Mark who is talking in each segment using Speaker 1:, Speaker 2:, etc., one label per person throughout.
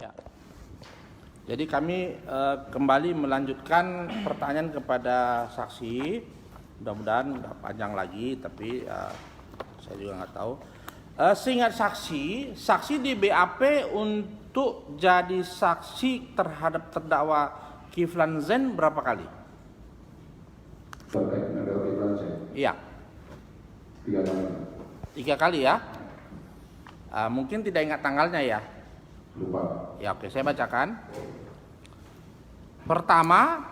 Speaker 1: Ya. Jadi kami kembali melanjutkan pertanyaan kepada saksi. Mudah-mudahan nggak panjang lagi, tapi saya juga nggak tahu. Seingat saksi di BAP untuk jadi saksi terhadap terdakwa Kiflan Zain berapa kali?
Speaker 2: Terkait dengan Kiflan Zain?
Speaker 1: Iya.
Speaker 2: 3 kali.
Speaker 1: 3 kali ya? Mungkin tidak ingat tanggalnya ya?
Speaker 2: Lupa.
Speaker 1: Ya oke, saya bacakan. Pertama,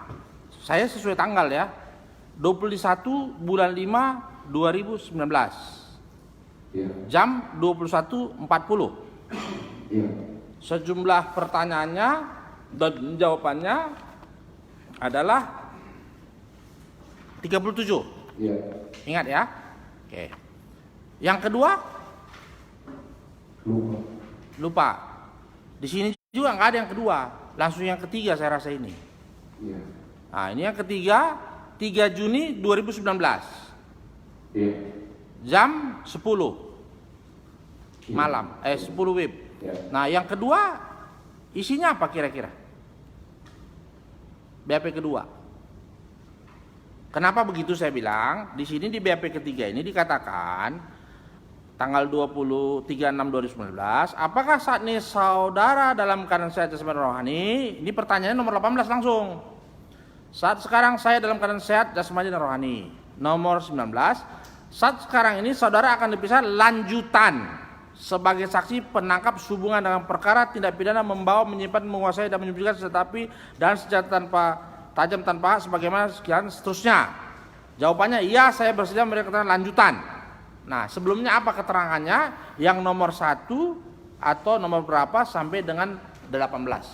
Speaker 1: saya sesuai tanggal ya. 21 bulan 5 2019.
Speaker 2: Iya.
Speaker 1: Jam 21.40.
Speaker 2: Iya.
Speaker 1: Sejumlah pertanyaannya dan jawabannya adalah 37.
Speaker 2: Iya.
Speaker 1: Ingat ya? Oke. Yang kedua? Lupa. Di sini juga nggak ada yang kedua. Langsung yang ketiga saya rasa ini.
Speaker 2: Iya.
Speaker 1: Nah, ini yang ketiga, 3 Juni 2019.
Speaker 2: Iya.
Speaker 1: Jam 10 malam, 10 WIB.
Speaker 2: Iya.
Speaker 1: Nah, yang kedua isinya apa kira-kira? BAP kedua. Kenapa begitu saya bilang? Di sini di BAP ketiga ini dikatakan tanggal 23/6/2019, apakah saat ini saudara dalam keadaan sehat jasmani rohani? Ini pertanyaannya nomor 18 langsung. Saat sekarang saya dalam keadaan sehat jasmani dan rohani. Nomor 19, saat sekarang ini saudara akan diperiksa lanjutan sebagai saksi penangkap sehubungan dengan perkara tindak pidana membawa, menyimpan, menguasai dan menyembunyikan senjata api dan senjata tajam tanpa hak sebagaimana sekian seterusnya. Jawabannya iya, saya bersedia memberikan keterangan lanjutan. Nah, sebelumnya apa keterangannya? Yang nomor 1 atau nomor berapa sampai dengan 18?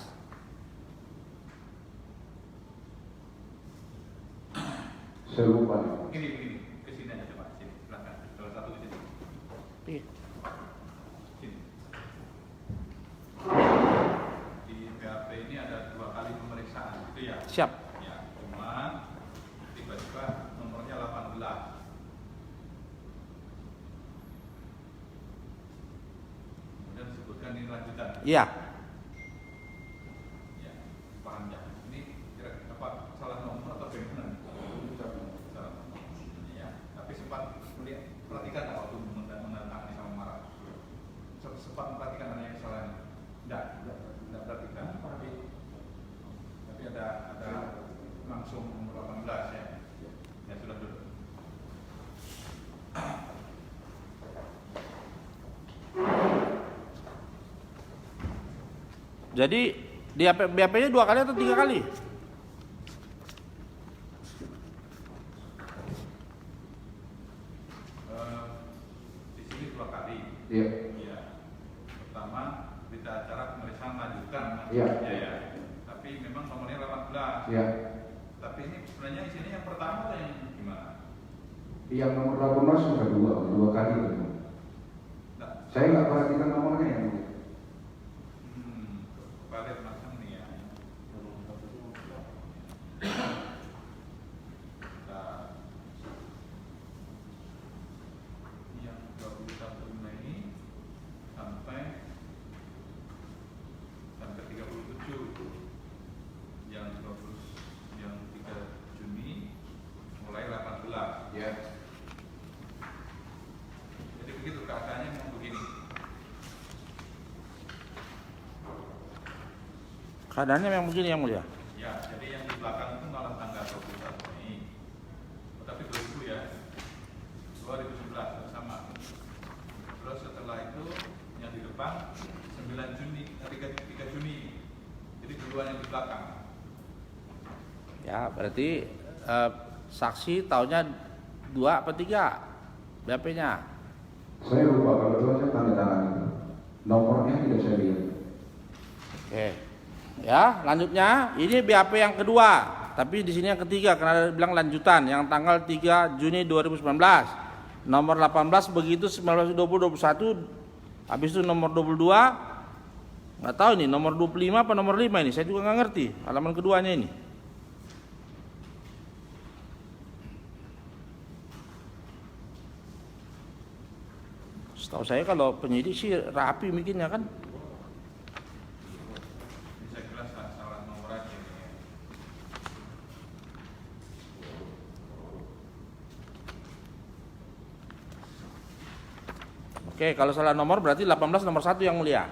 Speaker 2: Saya lupa.
Speaker 3: Begini, ke sini aja Pak. Sini, silakan. Salah satu di sini.
Speaker 1: Iya.
Speaker 3: Sini. Di BAP ini ada 2 kali pemeriksaan, gitu ya?
Speaker 1: Siap.
Speaker 3: Ya, cuma tiba-tiba nomornya 18. Kemudian disebutkan ini lanjutan.
Speaker 1: Iya.
Speaker 3: Ya, paham ya? Ini kira-kira apa salah nomor atau bagaimana? Salah nomor. Ya, tapi sempat melihat, perhatikan tak waktu menantangani sama marah? Sempat memperhatikan ada yang kesalahan? Tidak perhatikan. Tapi ada langsung nomor 18 ya. Ya sudah dulu.
Speaker 1: Jadi di BAP-nya 2 kali atau 3 kali?
Speaker 3: Di sini 2 kali.
Speaker 2: Iya.
Speaker 3: Ya. Pertama berita acara pemeriksaan lanjutan.
Speaker 2: Iya.
Speaker 3: Ya. Tapi memang nomornya 18.
Speaker 2: Iya.
Speaker 3: Tapi ini sebenarnya isinya yang pertama atau yang gimana?
Speaker 2: Yang nomor 18 sudah 2 kali.
Speaker 3: Nah,
Speaker 2: Saya nggak perhatikan nomornya yang mulia.
Speaker 3: balik langsung nih ya. Nah, yang 21 Mei sampai 37. Yang 3 Juni mulai 18.
Speaker 2: Iya.
Speaker 3: Jadi begitu keadaannya memang begini.
Speaker 1: Keadaannya memang begini yang mulia.
Speaker 3: Ya, jadi yang di belakang itu malam tanggal 21 Mei. Oh, tapi 2000 ya. 2011 sama. Terus setelah itu yang di depan 9 Juni, 3 Juni. Jadi duluan yang di belakang.
Speaker 1: Ya, berarti saksi tahunya 2 apa 3 BAP-nya?
Speaker 2: Saya lupa kalau itu saya tanda tangan itu. Nomornya tidak saya lihat.
Speaker 1: Oke. Ya, lanjutnya ini BAP yang kedua, tapi di sini yang ketiga karena bilang lanjutan yang tanggal 3 Juni 2019. Nomor 18 begitu 19 20 21. Habis itu nomor 22 nggak tahu ini nomor 25 apa nomor 5 ini. Saya juga nggak ngerti halaman keduanya ini. Setahu saya kalau penyidik sih rapi bikinnya kan. Oke, kalau salah nomor berarti 18 nomor 1 yang mulia.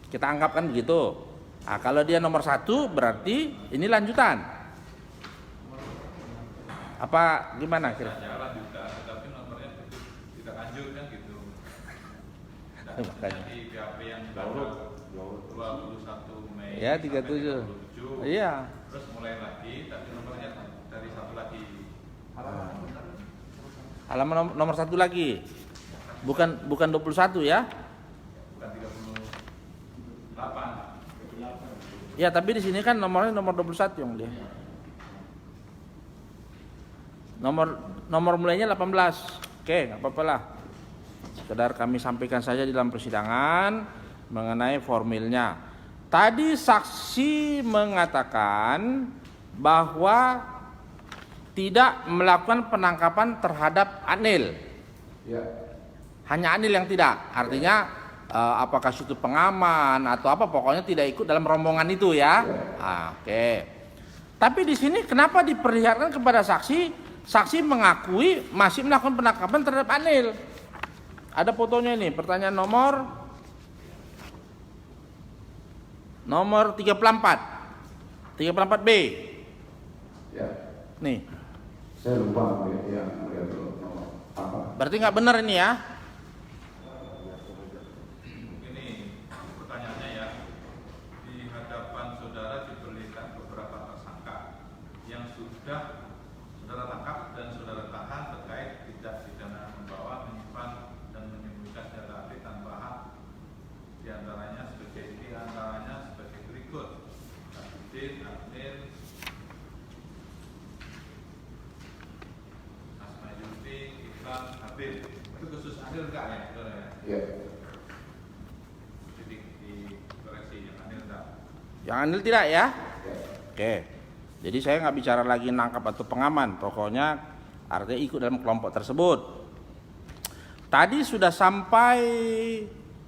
Speaker 1: Kita anggapkan begitu. Nah, kalau dia nomor 1 berarti ini lanjutan. Apa gimana kira?
Speaker 3: Ya lanjutan, tetapi nomornya tidak lanjut kan gitu. Dan
Speaker 1: Makanya.
Speaker 3: di BAP yang tanggal 21 Mei
Speaker 1: Ya,
Speaker 3: sampai
Speaker 1: 37.
Speaker 3: 27.
Speaker 1: Iya.
Speaker 3: Terus mulai lagi, tapi nomornya dari 1 lagi.
Speaker 1: Halaman nomor 1 lagi. Bukan 21 ya?
Speaker 3: Bukan 38.
Speaker 1: Ya, tapi di sini kan nomornya nomor 21 yang mulia. Nomor mulainya 18. Oke, nggak apa-apa lah. Sekedar kami sampaikan saja di dalam persidangan mengenai formilnya. Tadi saksi mengatakan bahwa tidak melakukan penangkapan terhadap Anil.
Speaker 2: Ya.
Speaker 1: Hanya Anil yang tidak. Artinya apakah itu pengaman atau apa, pokoknya tidak ikut dalam rombongan itu ya. Oke. Tapi di sini kenapa diperlihatkan kepada saksi? Saksi mengakui masih melakukan penangkapan terhadap Anil. Ada fotonya ini. Pertanyaan nomor 34. 34B.
Speaker 2: Ya.
Speaker 1: Nih.
Speaker 2: Saya lupa melihat dulu nomor apa.
Speaker 1: Berarti nggak benar ini ya?
Speaker 3: Ini pertanyaannya ya. Di hadapan saudara diperlihatkan beberapa tersangka yang sudah saudara tangkap dan saudara tahan terkait tindak pidana membawa, menyimpan dan menyembunyikan senjata api tanpa hak. Di antaranya sebagai berikut. Abidin, Abnil, Asmayuti, Iklan, Habib. Itu khusus Anil enggak ya, saudara ya?
Speaker 2: Ya.
Speaker 3: Jadi dikoreksi yang Anil enggak.
Speaker 1: Yang Anil tidak ya?
Speaker 2: Ya.
Speaker 1: Oke. Jadi saya nggak bicara lagi nangkap atau pengaman. Pokoknya artinya ikut dalam kelompok tersebut. Tadi sudah sampai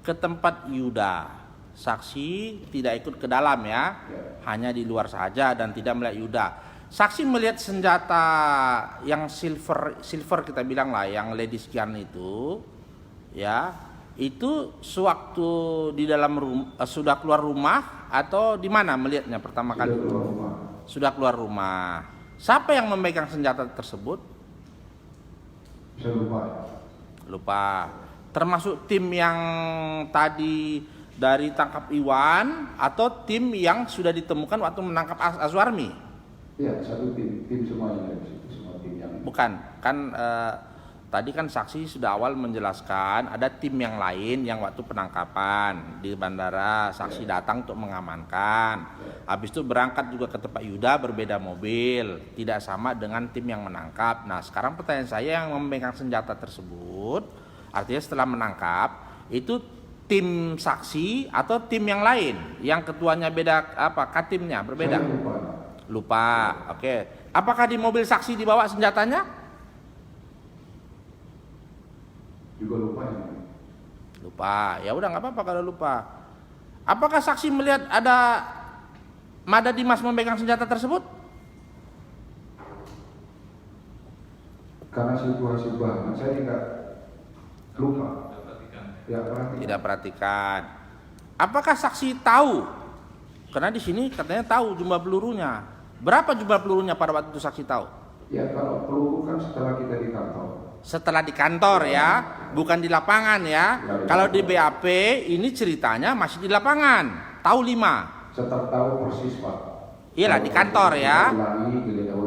Speaker 1: ke tempat Yuda. Saksi tidak ikut ke dalam ya. Hanya di luar saja dan tidak melihat Yuda. Saksi melihat senjata yang silver kita bilang lah, yang ladies gun itu, ya, itu sewaktu di dalam sudah keluar rumah atau di mana melihatnya pertama kali?
Speaker 2: Sudah keluar rumah.
Speaker 1: Sudah keluar rumah. Siapa yang memegang senjata tersebut?
Speaker 2: Saya lupa.
Speaker 1: Lupa. Termasuk tim yang tadi dari tangkap Iwan atau tim yang sudah ditemukan waktu menangkap Azwarmi?
Speaker 2: Iya, satu tim semuanya dari situ, semua tim yang.
Speaker 1: Bukan, kan tadi kan saksi sudah awal menjelaskan ada tim yang lain yang waktu penangkapan di bandara saksi datang untuk mengamankan. Habis itu berangkat juga ke tempat Yuda, berbeda mobil, tidak sama dengan tim yang menangkap. Nah, sekarang pertanyaan saya, yang memegang senjata tersebut, artinya setelah menangkap itu tim saksi atau tim yang lain yang ketuanya beda, apa katimnya berbeda?
Speaker 2: Saya lupa.
Speaker 1: Lupa. Oke. Apakah di mobil saksi dibawa senjatanya?
Speaker 2: Juga lupa ya.
Speaker 1: Lupa. Ya udah nggak apa-apa kalau lupa. Apakah saksi melihat ada Mada Dimas memegang senjata tersebut?
Speaker 2: Karena situasi banget, saya tidak lupa.
Speaker 3: Perhatikan.
Speaker 2: Ya, perhatikan.
Speaker 1: Tidak perhatikan. Apakah saksi tahu? Karena di sini katanya tahu jumlah pelurunya. Berapa jumlah pelurunya pada waktu itu saksi tahu?
Speaker 2: Ya, kalau peluru kan setelah kita di kantor.
Speaker 1: Setelah di kantor ya, bukan di lapangan ya. Kalau di BAP ini ceritanya masih di lapangan. Tahu 5.
Speaker 2: Setelah tahu persis, Pak.
Speaker 1: Iyalah, di kantor ya.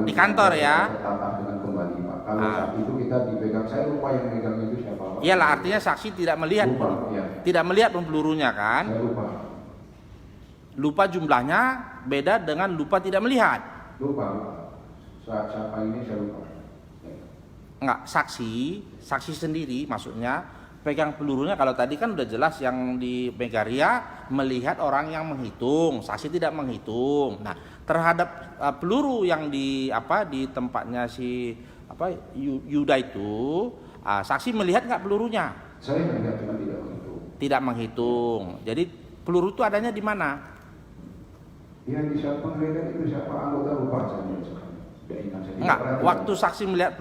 Speaker 1: Di kantor ya.
Speaker 2: Tetap dengan kembali, Pak. Kalau saat itu kita dipegang, saya lupa yang megang itu siapa, Pak.
Speaker 1: Iyalah, artinya saksi tidak melihat,
Speaker 2: Lupa, ya.
Speaker 1: tidak melihat pelurunya kan?
Speaker 2: Saya lupa.
Speaker 1: Lupa jumlahnya beda dengan lupa tidak melihat.
Speaker 2: Lupa. Siapa ini saya lupa. Ya.
Speaker 1: Enggak, saksi sendiri maksudnya pegang pelurunya. Kalau tadi kan udah jelas yang di Megaria melihat orang yang menghitung, saksi tidak menghitung. Nah, terhadap peluru yang di tempatnya si Yuda itu, saksi melihat nggak pelurunya?
Speaker 2: Saya melihat cuma tidak menghitung.
Speaker 1: Tidak menghitung. Jadi peluru itu adanya di mana?
Speaker 2: Ya, di saat penggeledahan itu siapa anggota lupa saya sekarang. Tidak ingat saya.
Speaker 1: Enggak,
Speaker 2: Perhatikan.
Speaker 1: waktu saksi melihat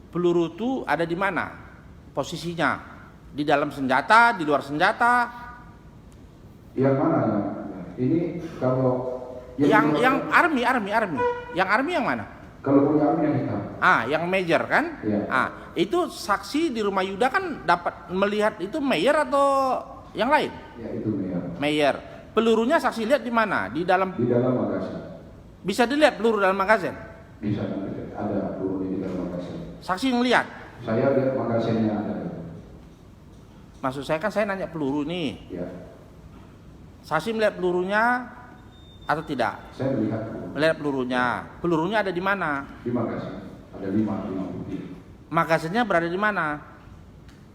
Speaker 1: peluru itu ada di mana posisinya? Di dalam senjata, di luar senjata.
Speaker 2: Yang mana ya? Ini kalau
Speaker 1: Yang army. Yang army yang mana?
Speaker 2: kalau punya army yang hitam.
Speaker 1: Yang major kan?
Speaker 2: Iya.
Speaker 1: Itu saksi di rumah Yuda kan dapat melihat itu mayor atau yang lain?
Speaker 2: Ya itu ya.
Speaker 1: Mayor. Pelurunya saksi lihat di mana? Di dalam.
Speaker 2: Di dalam magazin.
Speaker 1: Bisa dilihat peluru dalam magazin?
Speaker 2: Bisa ada peluru di dalam magazin.
Speaker 1: Saksi ngelihat.
Speaker 2: Saya lihat magazinnya ada.
Speaker 1: Maksud saya kan saya nanya peluru nih.
Speaker 2: Ya.
Speaker 1: Saksi melihat pelurunya atau tidak?
Speaker 2: Saya melihat peluru.
Speaker 1: Melihat pelurunya. Pelurunya ada di mana?
Speaker 2: Di magazin. Ada 5 putih.
Speaker 1: Magazinnya berada di mana?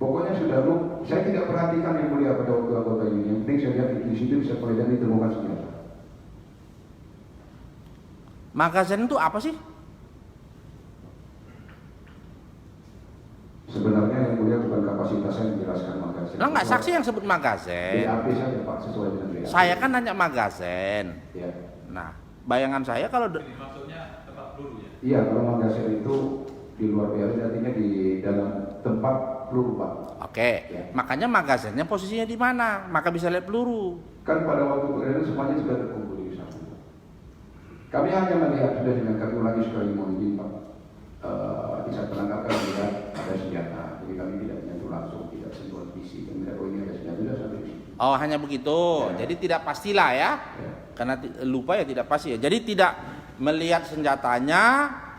Speaker 2: Pokoknya sudah saya tidak perhatikan yang mulia pada waktu anggota ini. Yang penting saya lihat di situ bisa kemudian ditemukan senjata.
Speaker 1: Magazin itu apa sih?
Speaker 2: Sebenarnya yang mulia bukan kapasitasnya yang menjelaskan magazin.
Speaker 1: Lah nggak saksi yang sebut magazin.
Speaker 2: BAP saja Pak, sesuai dengan BAP.
Speaker 1: Saya kan nanya magazin.
Speaker 2: Ya.
Speaker 1: Nah, bayangan saya kalau
Speaker 3: Jadi maksudnya tempat peluru ya?
Speaker 2: Iya, kalau magazin itu di luar BAP artinya di dalam tempat peluru Pak.
Speaker 1: Oke,
Speaker 2: Ya.
Speaker 1: makanya magazinnya posisinya di mana? Maka bisa lihat peluru.
Speaker 2: Kan pada waktu kejadian semuanya sudah terkumpul di sana. Kami hanya melihat, sudah dengan kami ulangi sekali mohon izin Pak. Di saat penangkapan melihat ada senjata, jadi kami tidak menyentuh langsung, tidak sentuh fisik, dan melihat ini ada senjata sudah sampai di situ.
Speaker 1: Oh, hanya begitu.
Speaker 2: Ya.
Speaker 1: Jadi tidak pastilah ya.
Speaker 2: Ya.
Speaker 1: Karena lupa ya tidak pasti ya. Jadi tidak melihat senjatanya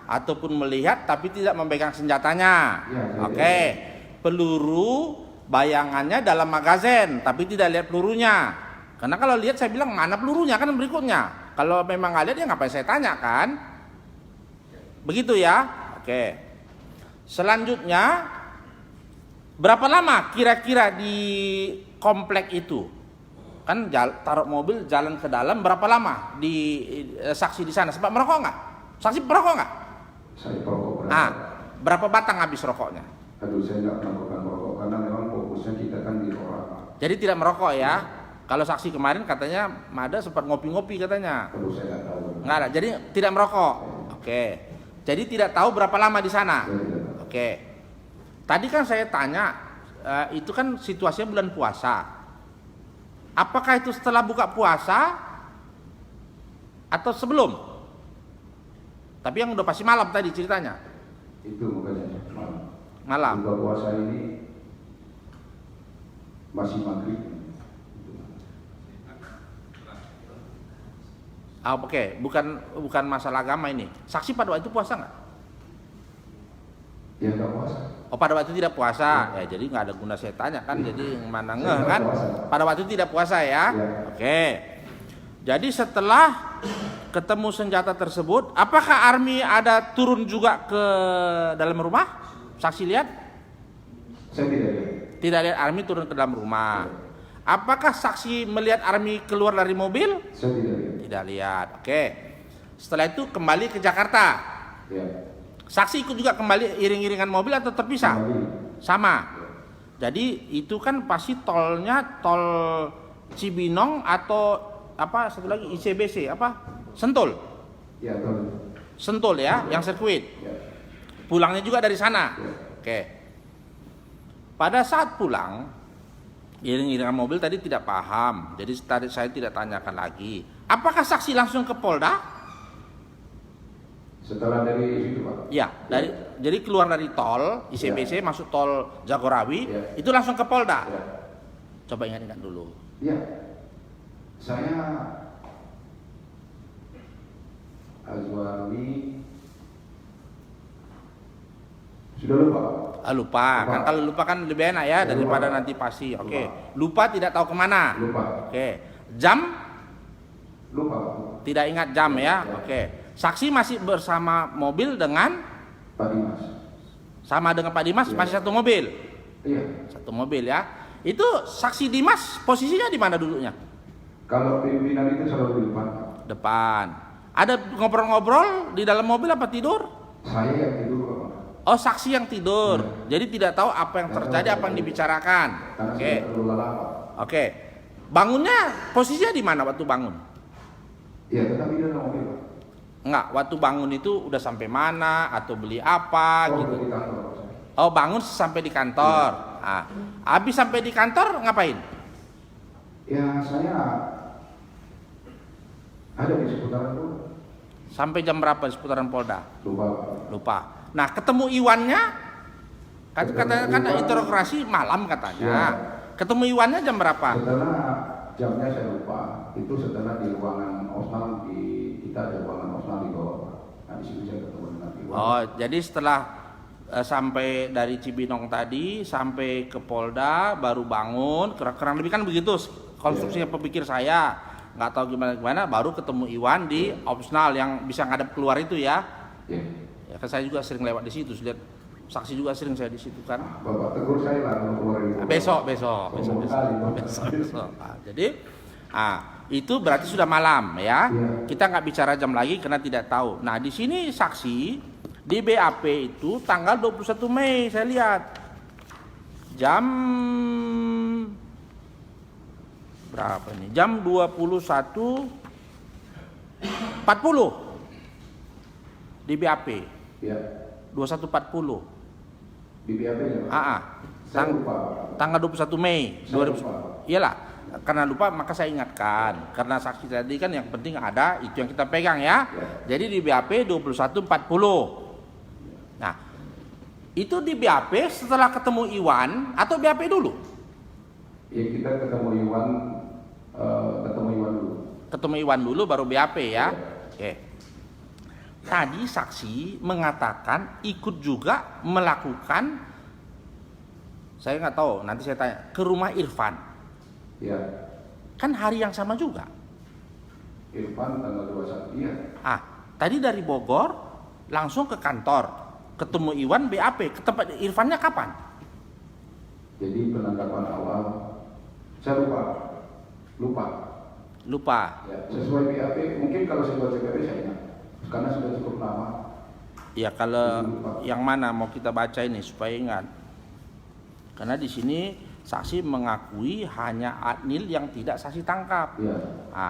Speaker 1: ataupun melihat tapi tidak memegang senjatanya.
Speaker 2: Ya,
Speaker 1: Oke. Peluru bayangannya dalam magazin tapi tidak lihat pelurunya. Karena kalau lihat saya bilang mana pelurunya kan berikutnya. Kalau memang nggak lihat ya ngapain saya tanya kan? Begitu ya. Oke. Selanjutnya berapa lama kira-kira di komplek itu? Kan taruh mobil jalan ke dalam berapa lama di saksi di sana? Sempat merokok nggak? Saksi merokok nggak?
Speaker 2: Saya perokok berapa?
Speaker 1: Berapa batang habis rokoknya?
Speaker 2: Aduh, saya nggak melakukan merokok karena memang fokusnya kita kan di orang.
Speaker 1: Jadi tidak merokok ya? Kalau saksi kemarin katanya Mada sempat ngopi-ngopi katanya.
Speaker 2: Aduh, saya nggak tahu.
Speaker 1: Nggak ada. Jadi tidak merokok. Oke. Jadi tidak tahu berapa lama di sana.
Speaker 2: Saya tidak tahu.
Speaker 1: Oke. Tadi kan saya tanya, itu kan situasinya bulan puasa. Apakah itu setelah buka puasa atau sebelum? Tapi yang udah pasti malam tadi ceritanya.
Speaker 2: Itu makanya
Speaker 1: Malam.
Speaker 2: buka puasa ini masih maghrib.
Speaker 1: Oke. Bukan masalah agama ini. Saksi pada waktu itu puasa nggak?
Speaker 2: Ya nggak puasa.
Speaker 1: Oh, pada waktu itu tidak puasa. Ya, jadi nggak ada guna saya tanya kan. Jadi yang mana ngeh kan? Pada waktu itu tidak puasa ya. Oke. Jadi setelah ketemu senjata tersebut, apakah Army ada turun juga ke dalam rumah? Saksi lihat?
Speaker 2: Saya tidak lihat.
Speaker 1: Tidak lihat Army turun ke dalam rumah. Apakah saksi melihat Army keluar dari mobil?
Speaker 2: Saya tidak lihat.
Speaker 1: Tidak lihat. Oke. Setelah itu kembali ke Jakarta.
Speaker 2: Ya.
Speaker 1: Saksi ikut juga kembali iring-iringan mobil atau terpisah?
Speaker 2: Kembali.
Speaker 1: Sama. Jadi itu kan pasti tolnya tol Cibinong atau apa satu lagi ICBC apa? Sentul.
Speaker 2: Ya, tahu.
Speaker 1: Sentul ya, yang sirkuit.
Speaker 2: Ya.
Speaker 1: Pulangnya juga dari sana.
Speaker 2: Ya.
Speaker 1: Oke. Pada saat pulang, iring-iringan mobil tadi tidak paham. Jadi tadi saya tidak tanyakan lagi. Apakah saksi langsung ke Polda?
Speaker 2: Setelah dari situ Pak.
Speaker 1: Ya, jadi keluar dari tol ICBC masuk tol Jagorawi,
Speaker 2: Ya.
Speaker 1: itu langsung ke Polda.
Speaker 2: Ya.
Speaker 1: Coba ingat-ingat dulu.
Speaker 2: Ya. Saya Azwani sudah lupa Pak.
Speaker 1: Lupa. Kan kalau lupa kan lebih enak ya daripada
Speaker 2: Lupa.
Speaker 1: nanti pasti. Oke. Lupa tidak tahu kemana.
Speaker 2: Lupa.
Speaker 1: Oke. Jam
Speaker 2: Lupa Pak.
Speaker 1: tidak ingat jam ya. Oke. Saksi masih bersama mobil dengan
Speaker 2: Pak Dimas.
Speaker 1: sama dengan Pak Dimas
Speaker 2: Iya.
Speaker 1: masih satu mobil.
Speaker 2: Iya.
Speaker 1: Satu mobil ya. Itu saksi Dimas posisinya di mana duduknya?
Speaker 2: Kalau pimpinan itu selalu di depan Pak.
Speaker 1: Depan. Ada ngobrol-ngobrol di dalam mobil apa tidur?
Speaker 2: Saya yang tidur Pak.
Speaker 1: Oh, saksi yang tidur. Jadi tidak tahu apa yang terjadi, apa yang dibicarakan.
Speaker 2: Karena
Speaker 1: Oke.
Speaker 2: saya terlalu lelah Pak.
Speaker 1: Oke. Bangunnya posisinya di mana waktu bangun?
Speaker 2: Iya, tetapi di dalam mobil Pak.
Speaker 1: Enggak, waktu bangun itu udah sampai mana atau beli apa
Speaker 2: Oh,
Speaker 1: gitu.
Speaker 2: di kantor Pak.
Speaker 1: Oh, bangun sampai di kantor. Habis sampai di kantor ngapain?
Speaker 2: Ya saya ada di seputaran itu.
Speaker 1: Sampai jam berapa di seputaran Polda?
Speaker 2: Lupa.
Speaker 1: Nah, ketemu Iwannya, katanya kan interogasi malam katanya.
Speaker 2: Ya.
Speaker 1: Ketemu Iwannya jam berapa?
Speaker 2: Setelah jamnya saya lupa. Itu setelah di ruangan Osnal, kita ada ruangan Osnal di bawah. Nah di situ saya ketemu dengan Iwan.
Speaker 1: Oh, jadi setelah sampai dari Cibinong tadi sampai ke Polda baru bangun, kurang lebih kan begitu konstruksinya pemikir saya. Nggak tahu gimana baru ketemu Iwan di Opsnal yang bisa ngadep keluar itu ya.
Speaker 2: Ya.
Speaker 1: Ya kan saya juga sering lewat di situ, lihat saksi juga sering saya di situ kan.
Speaker 2: Bapak tegur saya lah kalau keluar itu.
Speaker 1: Besok. Jadi itu berarti sudah malam ya. Kita nggak bicara jam lagi karena tidak tahu. Nah di sini saksi di BAP itu tanggal 21 Mei saya lihat jam berapa nih? Jam 21.40 di BAP.
Speaker 2: Ya.
Speaker 1: 21.40.
Speaker 2: Di BAP ya. Saya lupa.
Speaker 1: Tanggal 21 Mei
Speaker 2: Saya
Speaker 1: 2000.
Speaker 2: lupa.
Speaker 1: Iyalah, karena lupa maka saya ingatkan. Karena saksi tadi kan yang penting ada itu yang kita pegang ya. Jadi di BAP 21.40. Nah, itu di BAP setelah ketemu Iwan atau BAP dulu?
Speaker 2: Ya kita ketemu Iwan dulu.
Speaker 1: Ketemu Iwan dulu baru BAP ya. Oke. Tadi saksi mengatakan ikut juga melakukan, saya nggak tahu, nanti saya tanya, ke rumah Irfan.
Speaker 2: Ya.
Speaker 1: Kan hari yang sama juga.
Speaker 2: Irfan tanggal 21 iya.
Speaker 1: Tadi dari Bogor langsung ke kantor, ketemu Iwan BAP, ke tempat Irfannya kapan?
Speaker 2: Jadi penangkapan awal, saya lupa. Ya, sesuai BAP, mungkin kalau saya baca BAP saya ingat. Karena sudah cukup lama.
Speaker 1: Ya kalau yang mana mau kita baca ini supaya ingat. Karena di sini saksi mengakui hanya Adnil yang tidak saksi tangkap.
Speaker 2: Ya.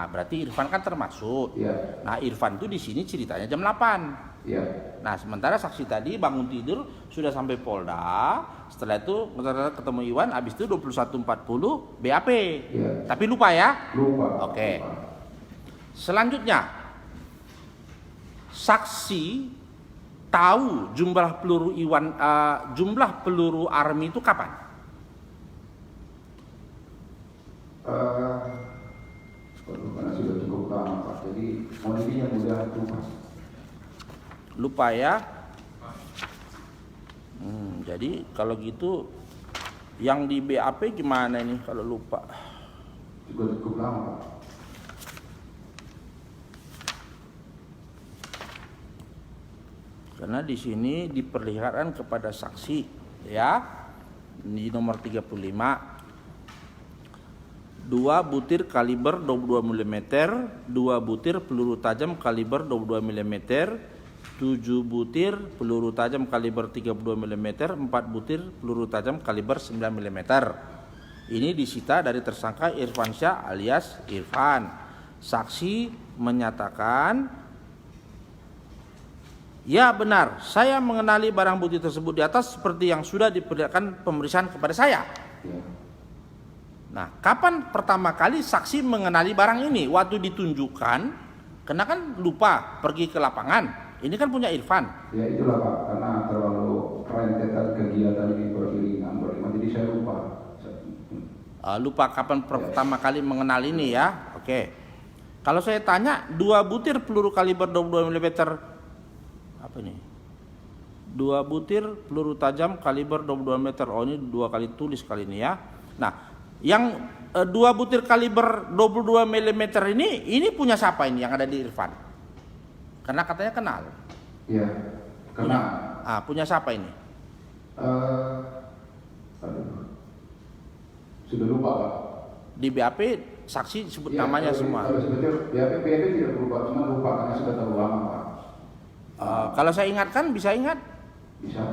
Speaker 1: Berarti Irfan kan termasuk.
Speaker 2: Ya.
Speaker 1: Nah, Irfan itu di sini ceritanya jam 8.
Speaker 2: Ya.
Speaker 1: Nah, sementara saksi tadi bangun tidur sudah sampai Polda. Setelah itu ketemu Iwan, habis itu 21.40 BAP.
Speaker 2: Ya.
Speaker 1: Tapi lupa ya?
Speaker 2: Lupa.
Speaker 1: Oke. Selanjutnya, saksi tahu jumlah peluru jumlah peluru army itu kapan?
Speaker 2: Karena sudah cukup lama Pak, jadi modifinya mudah lupa.
Speaker 1: Lupa ya? Jadi kalau gitu yang di BAP gimana ini kalau lupa?
Speaker 2: Juga cukup lama Pak.
Speaker 1: Karena di sini diperlihatkan kepada saksi ya di nomor 35 2 butir kaliber 22 mm, 2 butir peluru tajam kaliber 22 mm, 7 butir peluru tajam kaliber 32 mm, 4 butir peluru tajam kaliber 9 mm. Ini disita dari tersangka Irfan Syah alias Irfan. Saksi menyatakan, ya benar, saya mengenali barang bukti tersebut di atas seperti yang sudah diperlihatkan pemeriksaan kepada saya.
Speaker 2: Ya.
Speaker 1: Nah, kapan pertama kali saksi mengenali barang ini? Waktu ditunjukkan, karena kan lupa pergi ke lapangan. Ini kan punya Irfan.
Speaker 2: Ya itulah Pak, karena terlalu rentetan kegiatan ini beriringan, jadi saya lupa.
Speaker 1: Lupa kapan pertama kali mengenal ini ya. Oke. Kalau saya tanya, 2 butir peluru kaliber 22 mm apa ini? 2 butir peluru tajam kaliber 22 meter. Oh, ini 2 kali tulis kali ini ya. Nah, yang 2 butir kaliber 22 mm ini punya siapa ini yang ada di Irfan? Karena katanya kenal.
Speaker 2: Iya, karena
Speaker 1: punya siapa ini?
Speaker 2: Sudah lupa Pak.
Speaker 1: Di BAP saksi sebut
Speaker 2: Ya,
Speaker 1: namanya semua.
Speaker 2: Kalau sebetulnya BAP tidak berubah, cuma lupa karena sudah terlalu lama Pak.
Speaker 1: Kalau saya ingatkan bisa ingat?
Speaker 2: Bisa.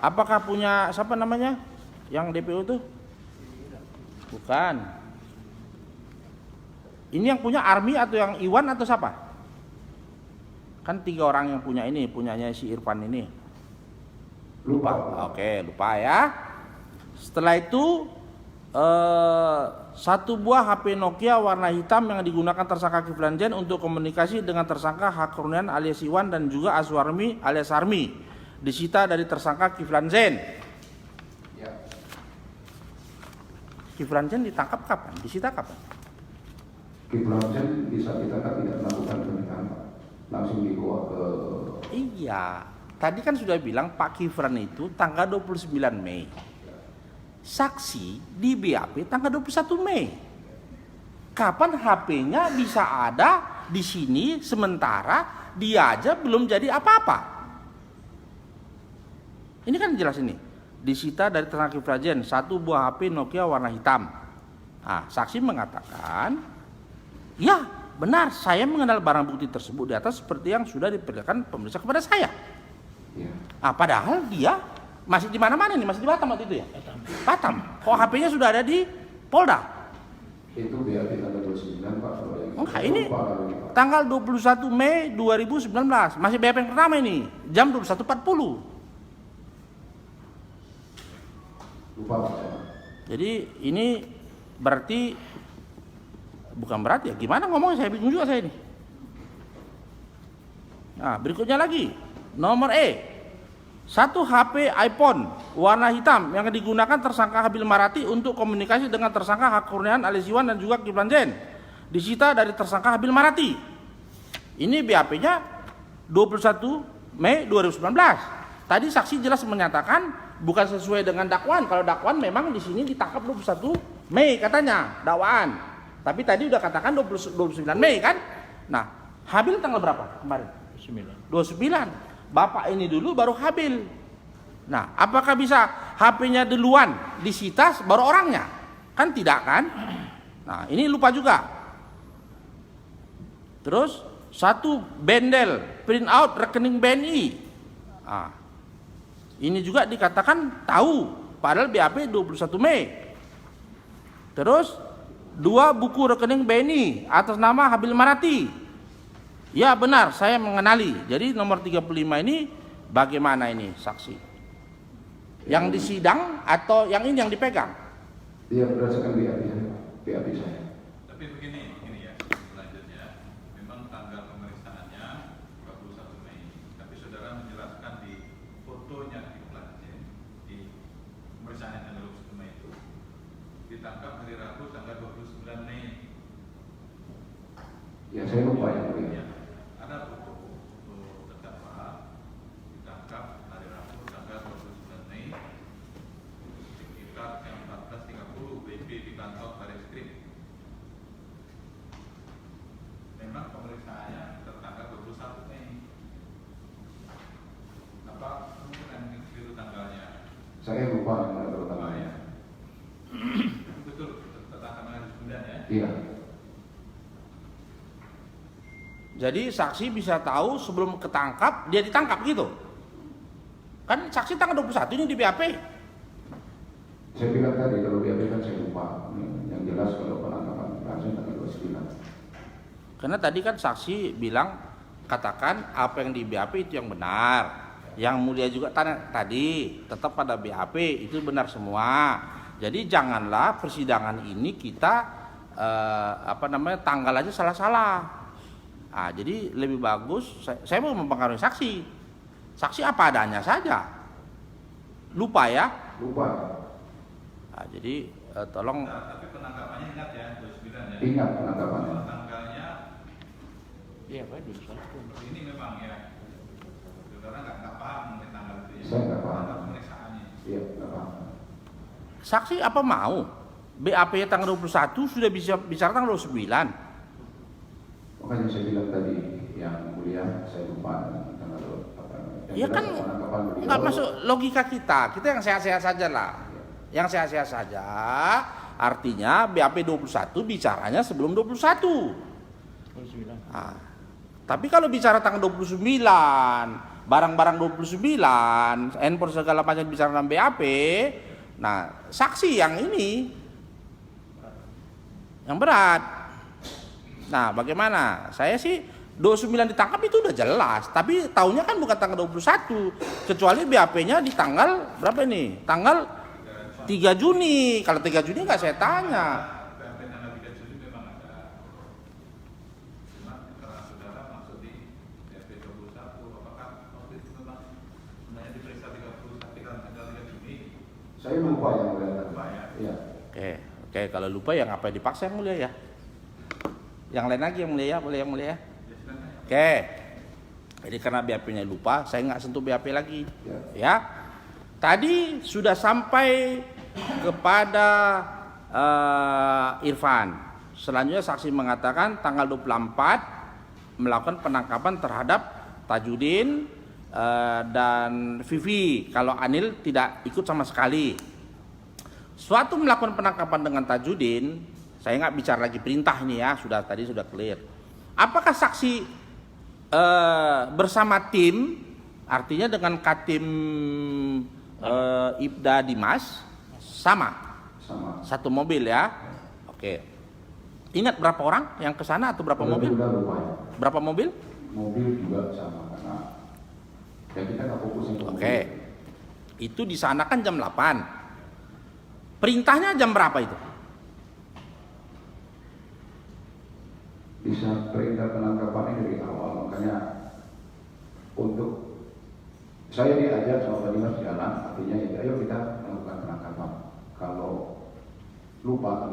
Speaker 1: Apakah punya siapa namanya? Yang DPO itu? Bukan. Ini yang punya Army atau yang Iwan atau siapa? Kan 3 orang yang punya ini, punyanya si Irfan ini.
Speaker 2: Lupa.
Speaker 1: Oke, lupa ya. Setelah itu satu buah HP Nokia warna hitam yang digunakan tersangka Kiflan Zain untuk komunikasi dengan tersangka Hakrunian alias Iwan dan juga Azwarmi alias Armi disita dari tersangka Kiflan Zain.
Speaker 2: Ya.
Speaker 1: Kiflan Zain ditangkap kapan? Disita kapan?
Speaker 2: Kiflan Zain bisa ditangkap tidak melakukan penyitaan, Pak. Langsung dibawa ke.
Speaker 1: Iya, tadi kan sudah bilang Pak Kiflan itu tanggal 29 Mei. Saksi di BAP tanggal 21 Mei. Kapan HP-nya bisa ada di sini sementara dia aja belum jadi apa-apa? Ini kan jelas ini. Disita dari tersangka Kiflan Zain satu buah HP Nokia warna hitam. Nah, saksi mengatakan, ya benar saya mengenal barang bukti tersebut di atas seperti yang sudah diperlihatkan pemeriksa kepada saya.
Speaker 2: Ya.
Speaker 1: Ah, padahal dia masih di mana-mana nih, masih di Batam waktu itu ya? Batam. Kok HP-nya sudah ada di Polda?
Speaker 2: Itu BAP tanggal 29, Pak. Kalau yang
Speaker 1: Enggak, ini
Speaker 2: lupa lagi, Pak.
Speaker 1: tanggal 21 Mei 2019. Masih BAP yang pertama ini, jam 21.40.
Speaker 2: Lupa, Pak.
Speaker 1: Jadi ini berarti, bukan berarti ya, gimana ngomongnya, saya bingung juga saya ini. Nah, berikutnya lagi, nomor E. Satu HP iPhone warna hitam yang digunakan tersangka Habil Marati untuk komunikasi dengan tersangka Hakrunian alias Iwan dan juga Kiflan Zain disita dari tersangka Habil Marati. Ini BAP-nya 21 Mei 2019. Tadi saksi jelas menyatakan bukan sesuai dengan dakwaan. Kalau dakwaan memang di sini ditangkap 21 Mei katanya dakwaan. Tapi tadi udah katakan 29 Mei kan? Nah, Habil tanggal berapa kemarin? 29. Bapak ini dulu baru Habil. Nah, apakah bisa HP-nya duluan disita baru orangnya? Kan tidak kan? Nah, ini lupa juga. Terus satu bendel print out rekening BNI. Nah, ini juga dikatakan tahu padahal BAP 21 Mei. Terus dua buku rekening BNI atas nama Habil Marati. Ya benar, saya mengenali. Jadi nomor 35 ini bagaimana ini saksi? Yang disidang atau yang ini yang dipegang?
Speaker 2: Dia berdasarkan BAP saya.
Speaker 3: Tapi begini ya, selanjutnya memang tanggal pemeriksaannya 21 Mei. Tapi saudara menjelaskan di fotonya Kiflan Zain di pemeriksaan tanggal 21 Mei itu ditangkap hari Rabu tanggal 29 Mei.
Speaker 2: Ya saya lupa ya.
Speaker 3: Ada foto terdakwa ditangkap hari Rabu tanggal 29 Mei sekitar jam 14.30 BP di kantor Barreskrim. Memang pemeriksaannya tertanggal 21 Mei. Apa kemungkinan itu tanggalnya?
Speaker 2: Saya lupa yang tanggalnya.
Speaker 3: Betul, tertanggal tanggal 9 ya?
Speaker 2: Iya.
Speaker 1: Jadi saksi bisa tahu sebelum ketangkap dia ditangkap gitu. Kan saksi tanggal 21 ini di BAP.
Speaker 2: Saya bilang tadi kalau BAP kan saya lupa. Yang jelas kalau penangkapan langsung tanggal 29.
Speaker 1: Karena tadi kan saksi bilang katakan apa yang di BAP itu yang benar. Yang mulia juga tadi tetap pada BAP itu benar semua. Jadi janganlah persidangan ini kita tanggal aja salah-salah. Nah, jadi lebih bagus saya mau mempengaruhi saksi. Saksi apa adanya saja. Lupa ya?
Speaker 2: Lupa.
Speaker 1: Nah, jadi tolong.
Speaker 3: Nah, tapi penangkapannya ingat ya, 29 ya?
Speaker 2: Ingat penangkapannya.
Speaker 3: Kalau tanggalnya
Speaker 1: Iya, Pak,
Speaker 3: ini memang ya. Saudara nggak paham mengenai tanggal itu ya?
Speaker 2: Saya nggak paham.
Speaker 3: Tanggal pemeriksaannya.
Speaker 2: Iya, nggak paham.
Speaker 1: Saksi apa mau? BAP tanggal 21 sudah bisa bicara tanggal 29.
Speaker 2: Makanya saya bilang tadi yang mulia saya lupa tanggal
Speaker 1: Ya kan nggak masuk logika kita yang sehat-sehat saja lah. Yang sehat-sehat saja artinya BAP 21 bicaranya sebelum 21. Nah, tapi kalau bicara tanggal 29, barang-barang 29, handphone segala macam bicara dalam BAP, nah saksi yang ini yang berat. Nah, bagaimana? Saya sih 29 ditangkap itu udah jelas, tapi tahunnya kan bukan tanggal 21, kecuali BAP-nya di tanggal berapa ini? Tanggal 3 Juni. Kalau 3 Juni nggak saya tanya.
Speaker 3: BAP tanggal 3 Juni memang ada. Cuma karena saudara maksud di BAP 21, apakah waktu itu memang sebenarnya diperiksa 3 Juni?
Speaker 2: Saya lupa yang mulia.
Speaker 3: Lupa ya?
Speaker 2: Iya.
Speaker 1: Oke, kalau lupa ya ngapain dipaksa yang mulia ya? Yang lain lagi yang mulia ya, boleh yang mulia ya? Oke. Jadi karena BAP-nya lupa, saya nggak sentuh BAP lagi. Ya. Tadi sudah sampai kepada Irfan. Selanjutnya saksi mengatakan tanggal 24 melakukan penangkapan terhadap Tajudin dan Vivi. Kalau Anil tidak ikut sama sekali. Suatu melakukan penangkapan dengan Tajudin, saya nggak bicara lagi perintah ini ya, tadi sudah clear. Apakah saksi bersama tim, artinya dengan Katim Ibda Dimas sama satu mobil ya? Oke. Ingat berapa orang yang ke sana atau berapa mobil? Berapa mobil?
Speaker 2: Mobil juga sama karena ya kita nggak fokus untuk
Speaker 1: Oke. Itu di sana kan jam 8. Perintahnya jam berapa itu?
Speaker 2: Bisa perintah penangkapannya dari awal, makanya untuk saya diajak sama Pak Dimas jalan, artinya ya ayo kita melakukan penangkapan. Kalau lupa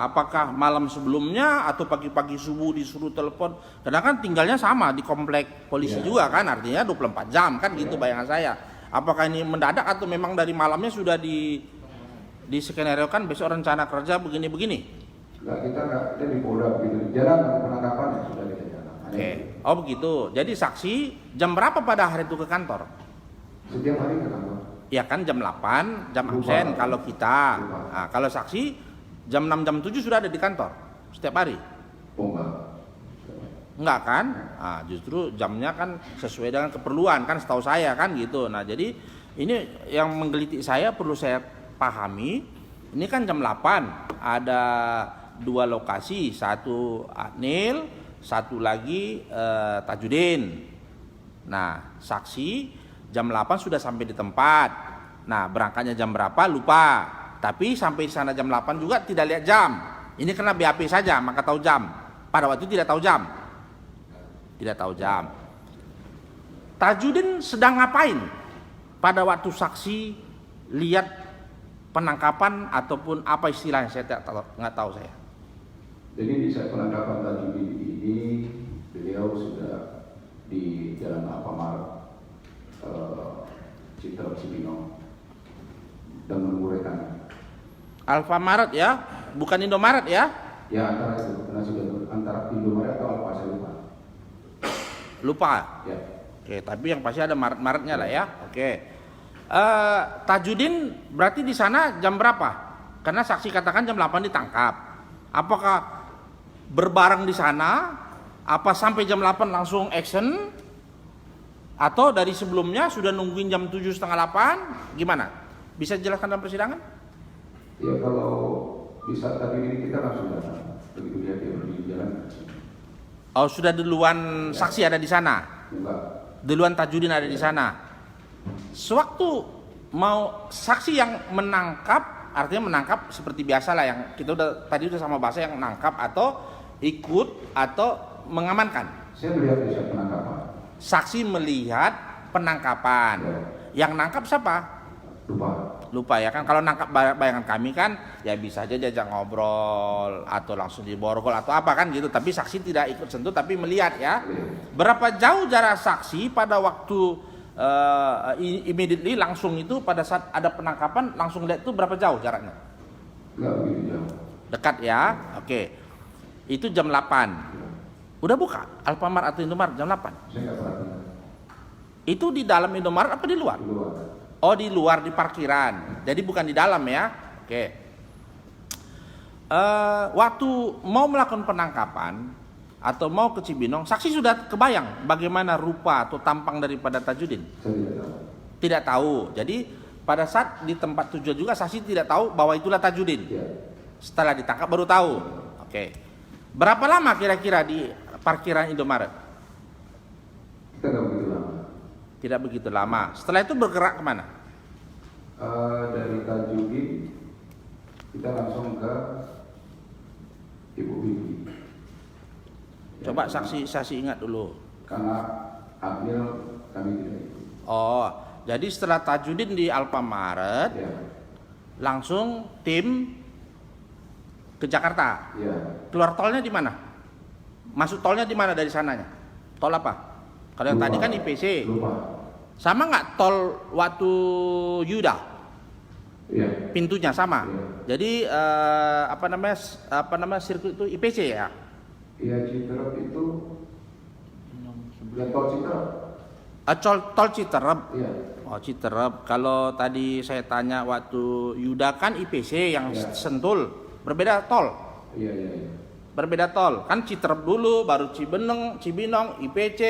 Speaker 1: Apakah malam sebelumnya atau pagi-pagi subuh disuruh telepon? Karena kan tinggalnya sama di komplek polisi juga kan, artinya 24 jam kan gitu bayangan saya. Apakah ini mendadak atau memang dari malamnya sudah di skenario kan besok rencana kerja begini-begini?
Speaker 2: Kita di Polda begitu jalan penangkapan ya sudah kita jalan.
Speaker 1: Oke. Oh begitu. Jadi saksi jam berapa pada hari itu ke kantor?
Speaker 2: Setiap hari ke kantor.
Speaker 1: Ya kan jam 8, jam
Speaker 2: Lupa.
Speaker 1: absen kalau kita.
Speaker 2: Lupa.
Speaker 1: Nah, kalau saksi jam 6, jam 7 sudah ada di kantor setiap hari. Enggak kan? Nah, justru jamnya kan sesuai dengan keperluan kan setahu saya kan gitu. Nah, jadi ini yang menggelitik saya perlu saya pahami. Ini kan jam 8 ada 2 lokasi, satu Anil, satu lagi Tajudin. Nah, saksi jam 8 sudah sampai di tempat. Nah, berangkatnya jam berapa lupa. Tapi sampai di sana jam 8 juga tidak lihat jam. Ini kena BAP saja, maka tahu jam. Pada waktu itu tidak tahu jam. Tidak tahu jam. Tajudin sedang ngapain pada waktu saksi lihat penangkapan ataupun apa istilahnya, saya nggak tahu saya.
Speaker 2: Jadi di saat penangkapan Tajudin ini beliau sudah di Jalan Alfamart Cibinong dan menunggu rekan.
Speaker 1: Alfamart ya, bukan Indomaret ya?
Speaker 2: Ya antara itu, karena sudah antara Indomaret atau Alfa saya lupa.
Speaker 1: Lupa.
Speaker 2: Ya.
Speaker 1: Oke, tapi yang pasti ada Maret-Maretnya lah ya. Oke. Tajudin berarti di sana jam berapa? Karena saksi katakan jam 8 ditangkap. Apakah berbareng di sana? Apa sampai jam 8 langsung action? Atau dari sebelumnya sudah nungguin jam 7 setengah 8? Gimana? Bisa dijelaskan dalam persidangan?
Speaker 2: Ya kalau bisa tadi ini kita langsung datang. Begitu dia berdiri di jalan.
Speaker 1: Oh, sudah duluan saksi ada di sana?
Speaker 2: Enggak.
Speaker 1: Duluan Tajudin ada di sana. Sewaktu mau saksi yang menangkap, artinya menangkap seperti biasa lah yang kita tadi udah sama bahasa yang menangkap atau ikut atau mengamankan.
Speaker 2: Saya melihat di saat penangkapan.
Speaker 1: Saksi melihat penangkapan.
Speaker 2: Ya.
Speaker 1: Yang nangkap siapa? Lupa ya kan. Kalau nangkap bayangan kami kan ya bisa aja diajak ngobrol atau langsung diborgol atau apa kan gitu. Tapi saksi tidak ikut sentuh tapi melihat ya. Berapa jauh jarak saksi pada waktu immediately langsung itu pada saat ada penangkapan langsung lihat itu berapa jauh jaraknya?
Speaker 2: Enggak begitu jauh.
Speaker 1: Dekat ya. Oke. Itu jam 8. Udah buka Alfamart atau Indomaret jam 8?
Speaker 2: Saya enggak perhatikan.
Speaker 1: Itu di dalam Indomaret apa di luar?
Speaker 2: Di luar.
Speaker 1: Oh di luar di parkiran, jadi bukan di dalam ya. Oke. Waktu mau melakukan penangkapan atau mau ke Cibinong, saksi sudah kebayang bagaimana rupa atau tampang daripada Tajudin?
Speaker 2: Saya tidak tahu.
Speaker 1: Tidak tahu. Jadi pada saat di tempat tujuan juga saksi tidak tahu bahwa itulah Tajudin.
Speaker 2: Ya.
Speaker 1: Setelah ditangkap baru tahu. Oke. Berapa lama kira-kira di parkiran Indomaret?
Speaker 2: Kita enggak begitu lama.
Speaker 1: Tidak begitu lama. Setelah itu bergerak kemana?
Speaker 2: Dari Tajudin kita langsung ke Ibu Vivi.
Speaker 1: Coba saksi ingat dulu.
Speaker 2: Karena Admil kami tidak ikut.
Speaker 1: Oh, jadi setelah Tajudin di Alfamaret,
Speaker 2: Ya,
Speaker 1: langsung tim ke Jakarta.
Speaker 2: ya.
Speaker 1: Keluar tolnya di mana? Masuk tolnya di mana dari sananya? Tol apa? Kalau yang
Speaker 2: Lupa.
Speaker 1: tadi kan IPC.
Speaker 2: Lupa.
Speaker 1: Sama nggak tol waktu Yuda?
Speaker 2: Iya.
Speaker 1: Pintunya sama.
Speaker 2: Iya.
Speaker 1: Jadi apa namanya sirkuit itu IPC ya?
Speaker 2: Iya, Citerep itu. Ya, tol Citerep.
Speaker 1: Tol Citerep.
Speaker 2: Iya.
Speaker 1: Oh, Citerep. Kalau tadi saya tanya waktu Yuda kan IPC yang
Speaker 2: Iya.
Speaker 1: Sentul. Berbeda tol.
Speaker 2: Iya, iya, iya.
Speaker 1: Berbeda tol. Kan Citerep dulu, baru Cibinong, IPC,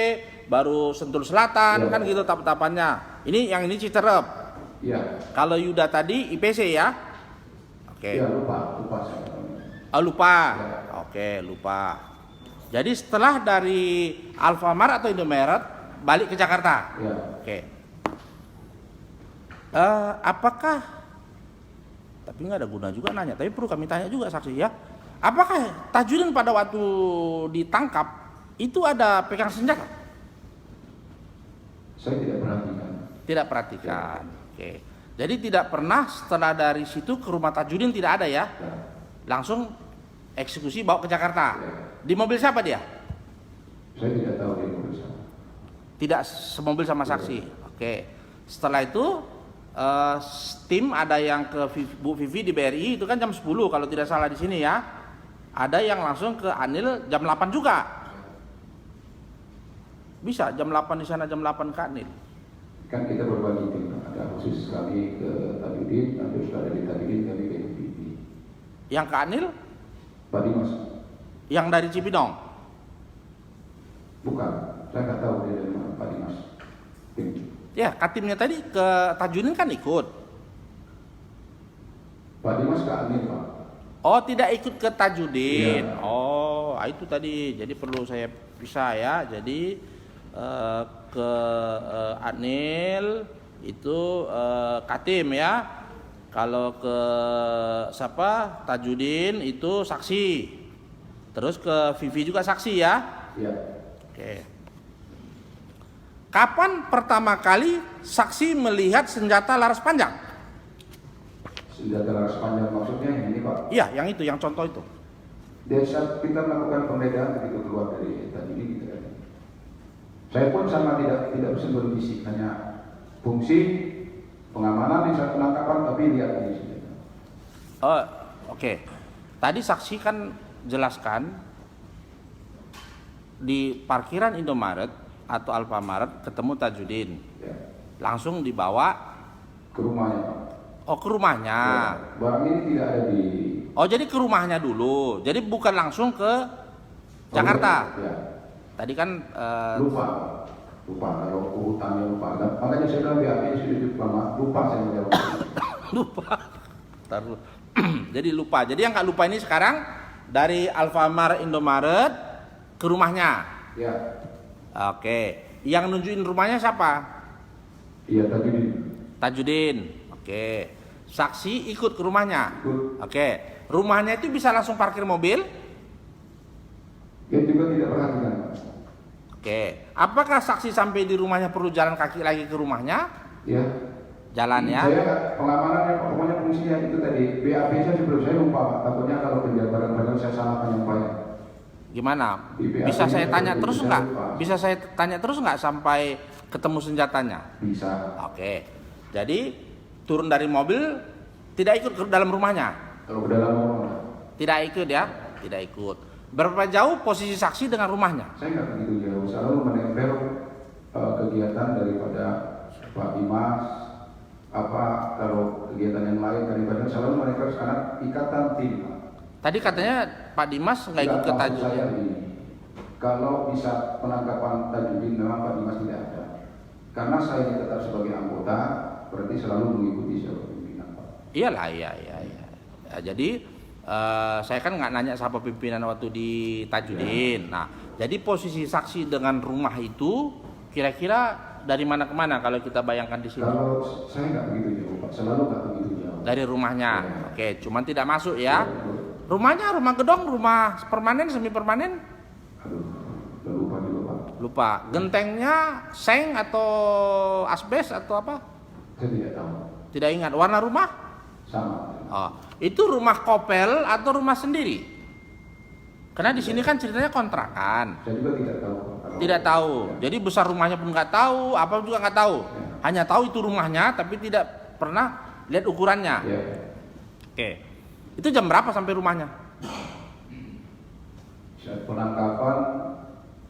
Speaker 1: baru Sentul Selatan,
Speaker 2: Iya.
Speaker 1: kan gitu tahap-tahapannya. Yang ini Citerep.
Speaker 2: Iya.
Speaker 1: Kalau Yuda tadi IPC ya? Oke.
Speaker 2: Iya, lupa saya.
Speaker 1: Oh, lupa.
Speaker 2: Iya.
Speaker 1: Oke, lupa. Jadi setelah dari Alfamart atau Indomaret balik ke Jakarta.
Speaker 2: Iya.
Speaker 1: Oke. Apakah? Tapi nggak ada guna juga nanya. Tapi perlu kami tanya juga saksi ya. Apakah Tajudin pada waktu ditangkap itu ada pegang senjata?
Speaker 2: Saya tidak perhatikan.
Speaker 1: Tidak perhatikan. Oke. Jadi tidak pernah setelah dari situ ke rumah Tajudin tidak ada ya?
Speaker 2: Ya.
Speaker 1: Langsung eksekusi bawa ke Jakarta.
Speaker 2: Ya.
Speaker 1: Di mobil siapa dia?
Speaker 2: Saya tidak tahu dia mobil siapa.
Speaker 1: Tidak semobil sama saksi. Oke. Setelah itu tim ada yang ke Bu Vivi di BRI itu kan jam 10 kalau tidak salah di sini ya. Ada yang langsung ke Anil jam 8 juga. Bisa jam 8 di sana, jam 8 ke Anil.
Speaker 2: Kan kita berbagi tim. Ada khusus kami ke Tajudin, nanti sudah ada di Tajudin kami ke Vivi.
Speaker 1: Yang ke Anil,
Speaker 2: Pak Dimas.
Speaker 1: yang dari Cibinong.
Speaker 2: Bukan. Saya nggak tahu dia dari mana Pak Dimas. Tim.
Speaker 1: Ya, katimnya tadi ke Tajudin kan ikut.
Speaker 2: Pak Dimas ke Anil, Pak.
Speaker 1: Oh, tidak ikut ke Tajudin.
Speaker 2: Iya.
Speaker 1: Oh, itu tadi. Jadi perlu saya pisah ya. Jadi ke Anil itu Katim ya. Kalau ke siapa? Tajudin itu saksi. Terus ke Vivi juga saksi ya.
Speaker 2: Iya.
Speaker 1: Oke. Kapan pertama kali saksi melihat senjata laras panjang?
Speaker 2: Senjata laras panjang maksudnya yang ini, Pak.
Speaker 1: Iya, yang itu, yang contoh itu.
Speaker 2: Dari saat kita melakukan penggeledahan begitu keluar dari Tajudin kita kan. Saya pun sama tidak bisa berbisik, hanya fungsi pengamanan di saat penangkapan, tapi lihat di sini.
Speaker 1: Oh, oke. Tadi saksi kan jelaskan di parkiran Indomaret atau Alfamaret ketemu Tajudin.
Speaker 2: Ya.
Speaker 1: Langsung dibawa
Speaker 2: Ke rumahnya, Pak.
Speaker 1: ke rumahnya.
Speaker 2: Ya. Barang ini tidak ada di
Speaker 1: Oh, jadi ke rumahnya dulu. Jadi bukan langsung ke Jakarta.
Speaker 2: Ya.
Speaker 1: Tadi kan
Speaker 2: Lupa kalau urutannya lupa. Makanya saya bilang BAP sudah diploma. Lupa saya menjawab.
Speaker 1: lupa. Taruh. Jadi lupa. Jadi yang nggak lupa ini sekarang dari Alfamart Indomaret ke rumahnya.
Speaker 2: Ya.
Speaker 1: Oke. Yang nunjukin rumahnya siapa?
Speaker 2: Iya Tajudin.
Speaker 1: Tajudin. Oke. Saksi ikut ke rumahnya.
Speaker 2: Ikut.
Speaker 1: Oke. Rumahnya itu bisa langsung parkir mobil?
Speaker 2: Dia juga tidak perhatikan.
Speaker 1: Oke. Apakah saksi sampai di rumahnya perlu jalan kaki lagi ke rumahnya?
Speaker 2: Ya.
Speaker 1: Jalan ya?
Speaker 2: Saya pengamanannya pokoknya fungsinya itu tadi. BAP saya sebelum saya lupa, Pak. Takutnya kalau penjabaran saya salah penyampaian.
Speaker 1: Gimana?
Speaker 2: Di BAP
Speaker 1: Bisa saya
Speaker 2: nya
Speaker 1: tanya
Speaker 2: saya
Speaker 1: terus
Speaker 2: lupa.
Speaker 1: nggak? Bisa saya tanya terus nggak sampai ketemu senjatanya?
Speaker 2: Bisa.
Speaker 1: Oke. Jadi turun dari mobil tidak ikut ke dalam rumahnya?
Speaker 2: Kalau ke dalam rumah,
Speaker 1: Tidak ikut ya? Tidak ikut. Berapa jauh posisi saksi dengan rumahnya?
Speaker 2: saya nggak begitu jauh. Selalu menempel kegiatan daripada Pak Dimas. Apa kalau kegiatan yang lain daripada selalu menempel karena ikatan tim. Pak.
Speaker 1: Tadi katanya Pak Dimas nggak ikut ke
Speaker 2: Maksud
Speaker 1: Tajudin.
Speaker 2: saya begini, kalau bisa penangkapan Tajudin memang Pak Dimas tidak ada. Karena saya ini tetap sebagai anggota, berarti selalu mengikuti siapa pimpinan Pak.
Speaker 1: Iyalah, iya. Ya, jadi saya kan nggak nanya siapa pimpinan waktu di Tajudin. Nah, jadi posisi saksi dengan rumah itu kira-kira dari mana ke mana kalau kita bayangkan di sini?
Speaker 2: Kalau saya nggak begitu jauh, Pak. Selalu nggak begitu jauh.
Speaker 1: Dari rumahnya.
Speaker 2: Ya.
Speaker 1: Oke, cuman tidak masuk ya. Rumahnya rumah gedong, rumah permanen, semi permanen?
Speaker 2: Aduh, udah lupa juga, Pak.
Speaker 1: Lupa. Gentengnya seng atau asbes atau apa?
Speaker 2: Saya tidak tahu.
Speaker 1: Tidak ingat. Warna rumah?
Speaker 2: Sama.
Speaker 1: Oh, itu rumah kopel atau rumah sendiri? Karena di sini kan ceritanya kontrakan.
Speaker 2: Saya juga tidak tahu, Pak.
Speaker 1: Tidak tahu. Jadi besar rumahnya pun nggak tahu, apa juga nggak tahu.
Speaker 2: Ya.
Speaker 1: Hanya tahu itu rumahnya, tapi tidak pernah lihat ukurannya.
Speaker 2: Ya.
Speaker 1: Oke. Itu jam berapa sampai rumahnya?
Speaker 2: Saat penangkapan.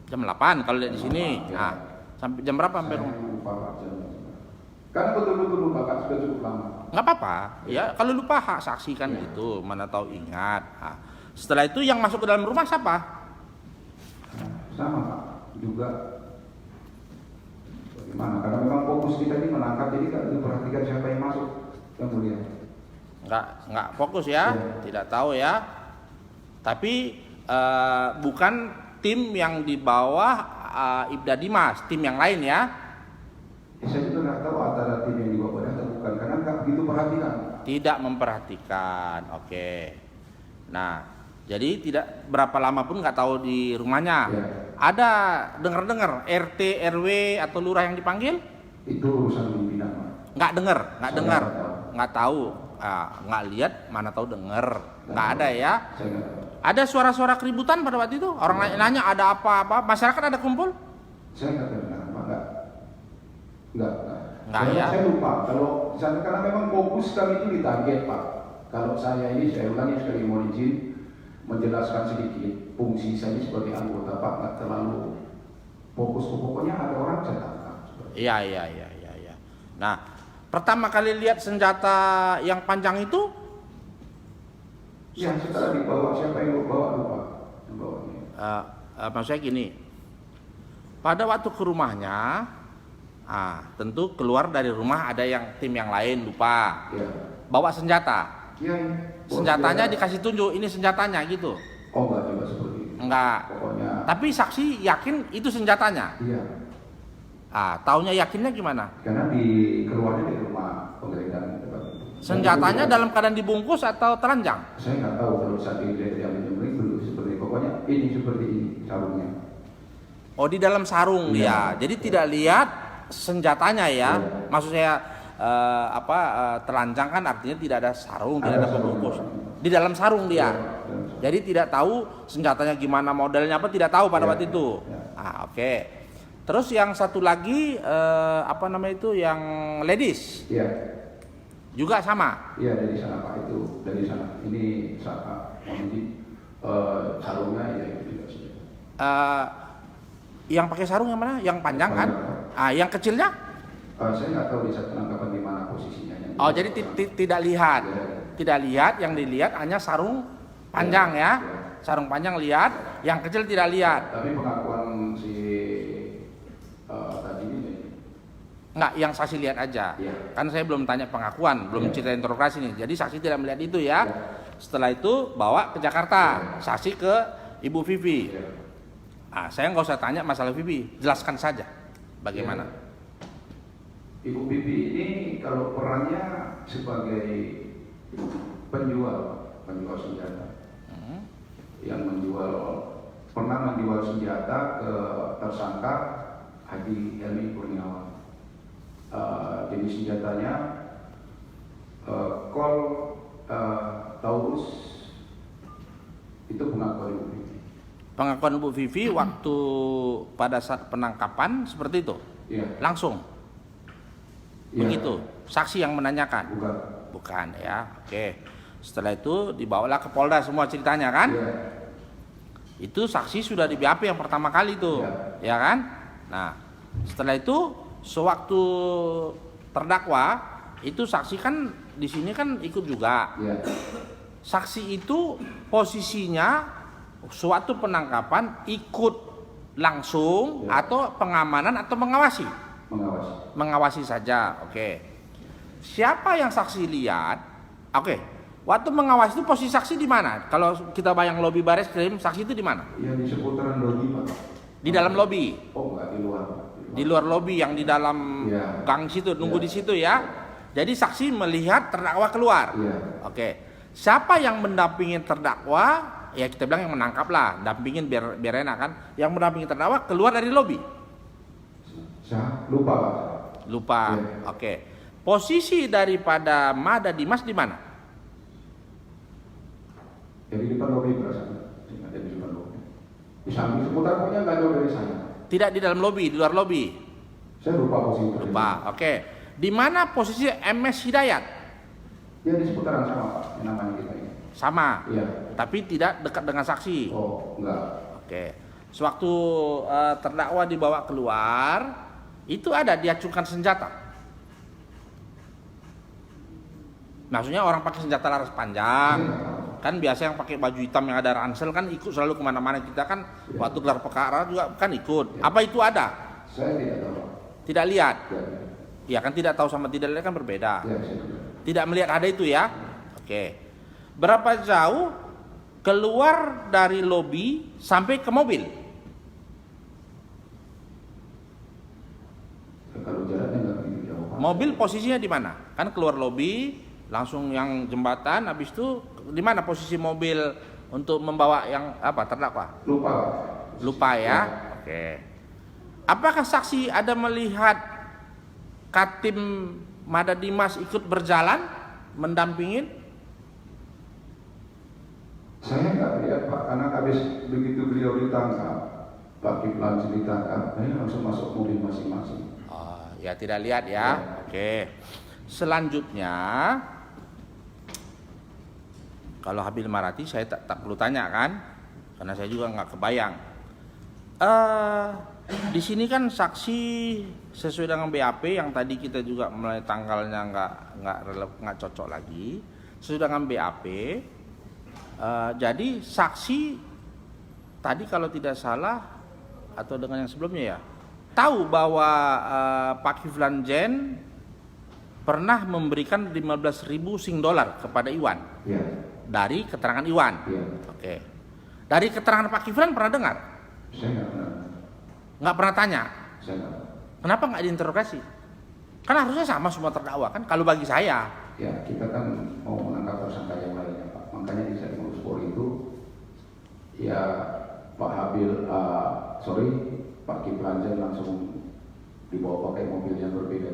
Speaker 1: Jam 8 kalau lihat di sini.
Speaker 2: Ya.
Speaker 1: Nah, sampai jam berapa sampai
Speaker 2: Saya
Speaker 1: rumah?
Speaker 2: lupa, Pak. Karena betul-betul lupa, Pak. Sudah cukup lama.
Speaker 1: Nggak apa-apa. Ya, kalau lupa hak saksi kan gitu, mana tahu ingat. Nah, setelah itu yang masuk ke dalam rumah siapa?
Speaker 2: Sama, Pak. Juga bagaimana? Karena memang fokus kita ini menangkap, jadi nggak diperhatikan siapa yang masuk, yang mulia.
Speaker 1: Nggak fokus ya, tidak tahu ya. Tapi bukan tim yang di bawah Ibda Dimas, tim yang lain ya.
Speaker 2: Saya juga nggak tahu antara tim yang dibawa atau bukan, karena nggak begitu perhatikan.
Speaker 1: Tidak memperhatikan, oke. Nah, jadi tidak berapa lama pun nggak tahu di rumahnya.
Speaker 2: Ya.
Speaker 1: Ada dengar-dengar RT, RW atau lurah yang dipanggil?
Speaker 2: Itu urusan pimpinan, Pak.
Speaker 1: Nggak dengar, nggak
Speaker 2: Saya
Speaker 1: dengar,
Speaker 2: nggak tahu.
Speaker 1: nggak tahu, nggak lihat, mana tahu dengar, nggak ada ya.
Speaker 2: Saya nggak tahu.
Speaker 1: Ada suara-suara keributan pada waktu itu? Orang nanya ada apa-apa? Masyarakat ada kumpul?
Speaker 2: Saya nggak dengar, Pak. Nggak.
Speaker 1: Nggak, ya.
Speaker 2: Saya lupa. Kalau misalnya karena memang fokus kami itu di target, Pak. Kalau saya ulangi sekali, mohon izin menjelaskan sedikit fungsi saya sebagai anggota, Pak. Nggak terlalu fokus, pokoknya ada orang saya tangkap.
Speaker 1: Iya. Nah, pertama kali lihat senjata yang panjang itu?
Speaker 2: Ya, setelah dibawa, siapa yang bawa lupa. Yang bawanya.
Speaker 1: Maksudnya gini, pada waktu ke rumahnya, tentu keluar dari rumah ada yang tim yang lain lupa,
Speaker 2: Ya.
Speaker 1: bawa senjata.
Speaker 2: Ya,
Speaker 1: Senjatanya dikasih tunjuk, ini senjatanya gitu.
Speaker 2: Oh, enggak juga seperti itu.
Speaker 1: Enggak.
Speaker 2: Pokoknya.
Speaker 1: Tapi saksi yakin itu senjatanya.
Speaker 2: Iya.
Speaker 1: Taunya yakinnya gimana?
Speaker 2: Karena keluarnya di rumah penggeledahan tempat itu.
Speaker 1: Senjatanya dalam keadaan dibungkus atau telanjang?
Speaker 2: Saya nggak tahu kalau saat dilihat yang menyembelih belum seperti itu. Pokoknya ini seperti ini sarungnya.
Speaker 1: Oh, di dalam sarung
Speaker 2: Iya.
Speaker 1: dia. Jadi tidak lihat senjatanya ya.
Speaker 2: Iya.
Speaker 1: Maksud saya telanjang kan artinya tidak ada sarung, tidak ada pembungkus. Di dalam sarung dia.
Speaker 2: Iya.
Speaker 1: Jadi tidak tahu senjatanya gimana, modelnya apa, tidak tahu pada
Speaker 2: Iya.
Speaker 1: waktu itu.
Speaker 2: Iya.
Speaker 1: Oke. Terus yang satu lagi yang ladies
Speaker 2: Iya.
Speaker 1: juga sama.
Speaker 2: Iya, dari sana, Pak. Itu dari sana. Ini sarungnya ya itu juga sih.
Speaker 1: Yang pakai sarung yang mana? Yang panjang kan? Yang kecilnya?
Speaker 2: Saya nggak tahu di saat penangkapan di mana posisinya.
Speaker 1: Oh, jadi tidak lihat.
Speaker 2: Iya.
Speaker 1: Tidak lihat, yang dilihat hanya sarung panjang ya. Sarung panjang lihat, yang kecil tidak lihat.
Speaker 2: Tapi pengakuan si tadi ini.
Speaker 1: Enggak, yang saksi lihat aja.
Speaker 2: Iya.
Speaker 1: Kan saya belum tanya pengakuan, belum
Speaker 2: Iya.
Speaker 1: cerita interogasi nih. Jadi saksi tidak melihat itu ya.
Speaker 2: Iya.
Speaker 1: Setelah itu bawa ke Jakarta, saksi ke Ibu Vivi.
Speaker 2: Iya.
Speaker 1: Saya nggak usah tanya masalah Vivi, jelaskan saja bagaimana.
Speaker 2: Iya. Ibu Bibi ini kalau perannya sebagai penjual senjata, yang pernah menjual senjata ke tersangka Haji Helmi Kurniawan. Jenis senjatanya Taurus, itu pengakuan Ibu Bibi.
Speaker 1: Pengakuan Bu Vivi waktu pada saat penangkapan seperti itu,
Speaker 2: Iya.
Speaker 1: langsung
Speaker 2: Iya.
Speaker 1: begitu. Saksi yang menanyakan, bukan ya. Oke. Setelah itu dibawalah ke Polda semua ceritanya kan?
Speaker 2: Iya.
Speaker 1: Itu saksi sudah di BAP yang pertama kali itu, ya kan? Nah, setelah itu sewaktu terdakwa itu saksi kan di sini kan ikut juga.
Speaker 2: Iya.
Speaker 1: Saksi itu posisinya sewaktu penangkapan ikut langsung atau pengamanan atau mengawasi? Mengawasi saja. Oke. Siapa yang saksi lihat? Oke. Waktu mengawasi itu posisi saksi di mana? Kalau kita bayang lobi Bareskrim, saksi itu di mana?
Speaker 2: Ya di seputaran lobi, Pak.
Speaker 1: Di dalam lobi.
Speaker 2: Oh, enggak, di luar, Pak.
Speaker 1: Di luar lobi yang di dalam
Speaker 2: Iya.
Speaker 1: gang situ, nunggu
Speaker 2: Iya.
Speaker 1: di situ ya. Jadi saksi melihat terdakwa keluar.
Speaker 2: Iya.
Speaker 1: Oke. Siapa yang mendampingi terdakwa? Ya kita bilang yang menangkap lah, dampingin biar enak kan. Yang mendampingi terdakwa keluar dari lobi.
Speaker 2: Saya lupa Pak.
Speaker 1: Lupa.
Speaker 2: Iya.
Speaker 1: Oke. Posisi daripada Mada Dimas di mana?
Speaker 2: Jadi di depan lobi berasa. Ada di depan lobi. Di samping seputar pokoknya nggak jauh dari sana.
Speaker 1: Tidak di dalam lobi, di luar lobi.
Speaker 2: Saya lupa posisi.
Speaker 1: Lupa. Oke. Di mana posisi MS Hidayat?
Speaker 2: Ya di seputaran sama Pak, yang namanya kita ini.
Speaker 1: Sama.
Speaker 2: Iya.
Speaker 1: Tapi tidak dekat dengan saksi.
Speaker 2: Oh, enggak.
Speaker 1: Oke. Sewaktu terdakwa dibawa keluar, itu ada diacungkan senjata. Maksudnya orang pakai senjata laras panjang. Kan biasa yang pakai baju hitam yang ada ransel kan ikut selalu kemana-mana. Kita kan waktu gelar perkara juga kan ikut. Apa itu ada?
Speaker 2: Saya tidak tahu Pak.
Speaker 1: Tidak lihat.
Speaker 2: Ya,
Speaker 1: Ya kan tidak tahu sama tidak lihat kan berbeda.
Speaker 2: ya saya tidak.
Speaker 1: Tidak melihat ada itu ya. Oke. Berapa jauh keluar dari lobi sampai ke mobil?
Speaker 2: Kalau jaraknya nggak begitu jauh Pak.
Speaker 1: Mobil posisinya di mana? Kan keluar lobi, langsung yang jembatan, habis itu di mana posisi mobil untuk membawa yang apa terdakwa?
Speaker 2: Lupa Pak.
Speaker 1: Lupa ya. Oke. Apakah saksi ada melihat Katim Mada Dimas ikut berjalan mendampingin?
Speaker 2: Saya nggak lihat Pak, karena habis begitu beliau ditangkap, Pak Kiflan ditangkap, saya langsung masuk mobil masing-masing.
Speaker 1: Oh, ya tidak lihat ya. Oke. Selanjutnya, kalau Habib Marati saya tak perlu tanya kan, karena saya juga nggak kebayang. Di sini kan saksi sesuai dengan BAP yang tadi kita juga mulai tanggalnya nggak cocok lagi. Sesuai dengan BAP. Jadi saksi tadi kalau tidak salah atau dengan yang sebelumnya ya tahu bahwa Pak Kiflan Zen pernah memberikan 15.000 Sing dolar kepada Iwan
Speaker 2: Iya.
Speaker 1: dari keterangan Iwan.
Speaker 2: Iya.
Speaker 1: Oke. Dari keterangan Pak Kiflan pernah dengar?
Speaker 2: Saya nggak pernah.
Speaker 1: Nggak pernah tanya.
Speaker 2: Saya nggak.
Speaker 1: Kenapa nggak diinterogasi? Kan harusnya sama semua terdakwa kan? Kalau bagi saya,
Speaker 2: Ya kita kan mau menangkap tersangka yang lainnya Pak. Makanya di saat mengurus Polri itu, ya Pak Habil, Pak Kiflan Zen langsung dibawa pakai mobil yang berbeda.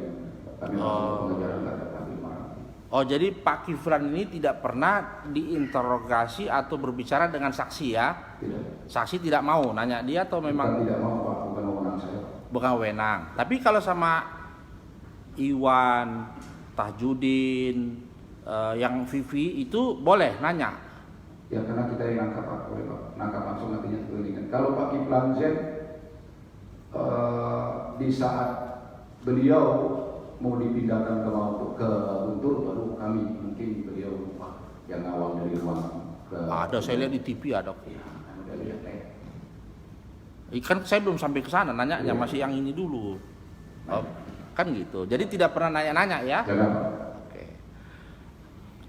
Speaker 2: Kami langsung pengejaran terhadap Habil Marati.
Speaker 1: oh jadi Pak Kiflan ini tidak pernah diinterogasi atau berbicara dengan saksi ya?
Speaker 2: Tidak.
Speaker 1: Saksi tidak mau nanya dia atau
Speaker 2: Bukan
Speaker 1: memang
Speaker 2: tidak mau Pak, bukan wewenang saya Pak.
Speaker 1: bukan wewenang. Tapi kalau sama Iwan, Tahjudin, yang Vivi itu boleh nanya.
Speaker 2: Ya karena kita yang nangkap Pak, boleh Pak. Nangkap langsung nantinya kelilingan. Kalau Pak Kiflan Zen di saat beliau mau dipindahkan ke Guntur, baru kami mungkin beliau yang awal dari ruang ke.
Speaker 1: Ada saya lihat di TV ada.
Speaker 2: Ya, udah lihat
Speaker 1: Kan saya belum sampai ke sana nanyanya masih yang ini dulu. Oh, kan gitu. Jadi tidak pernah nanya-nanya ya.
Speaker 2: Jangan Pak.
Speaker 1: Oke.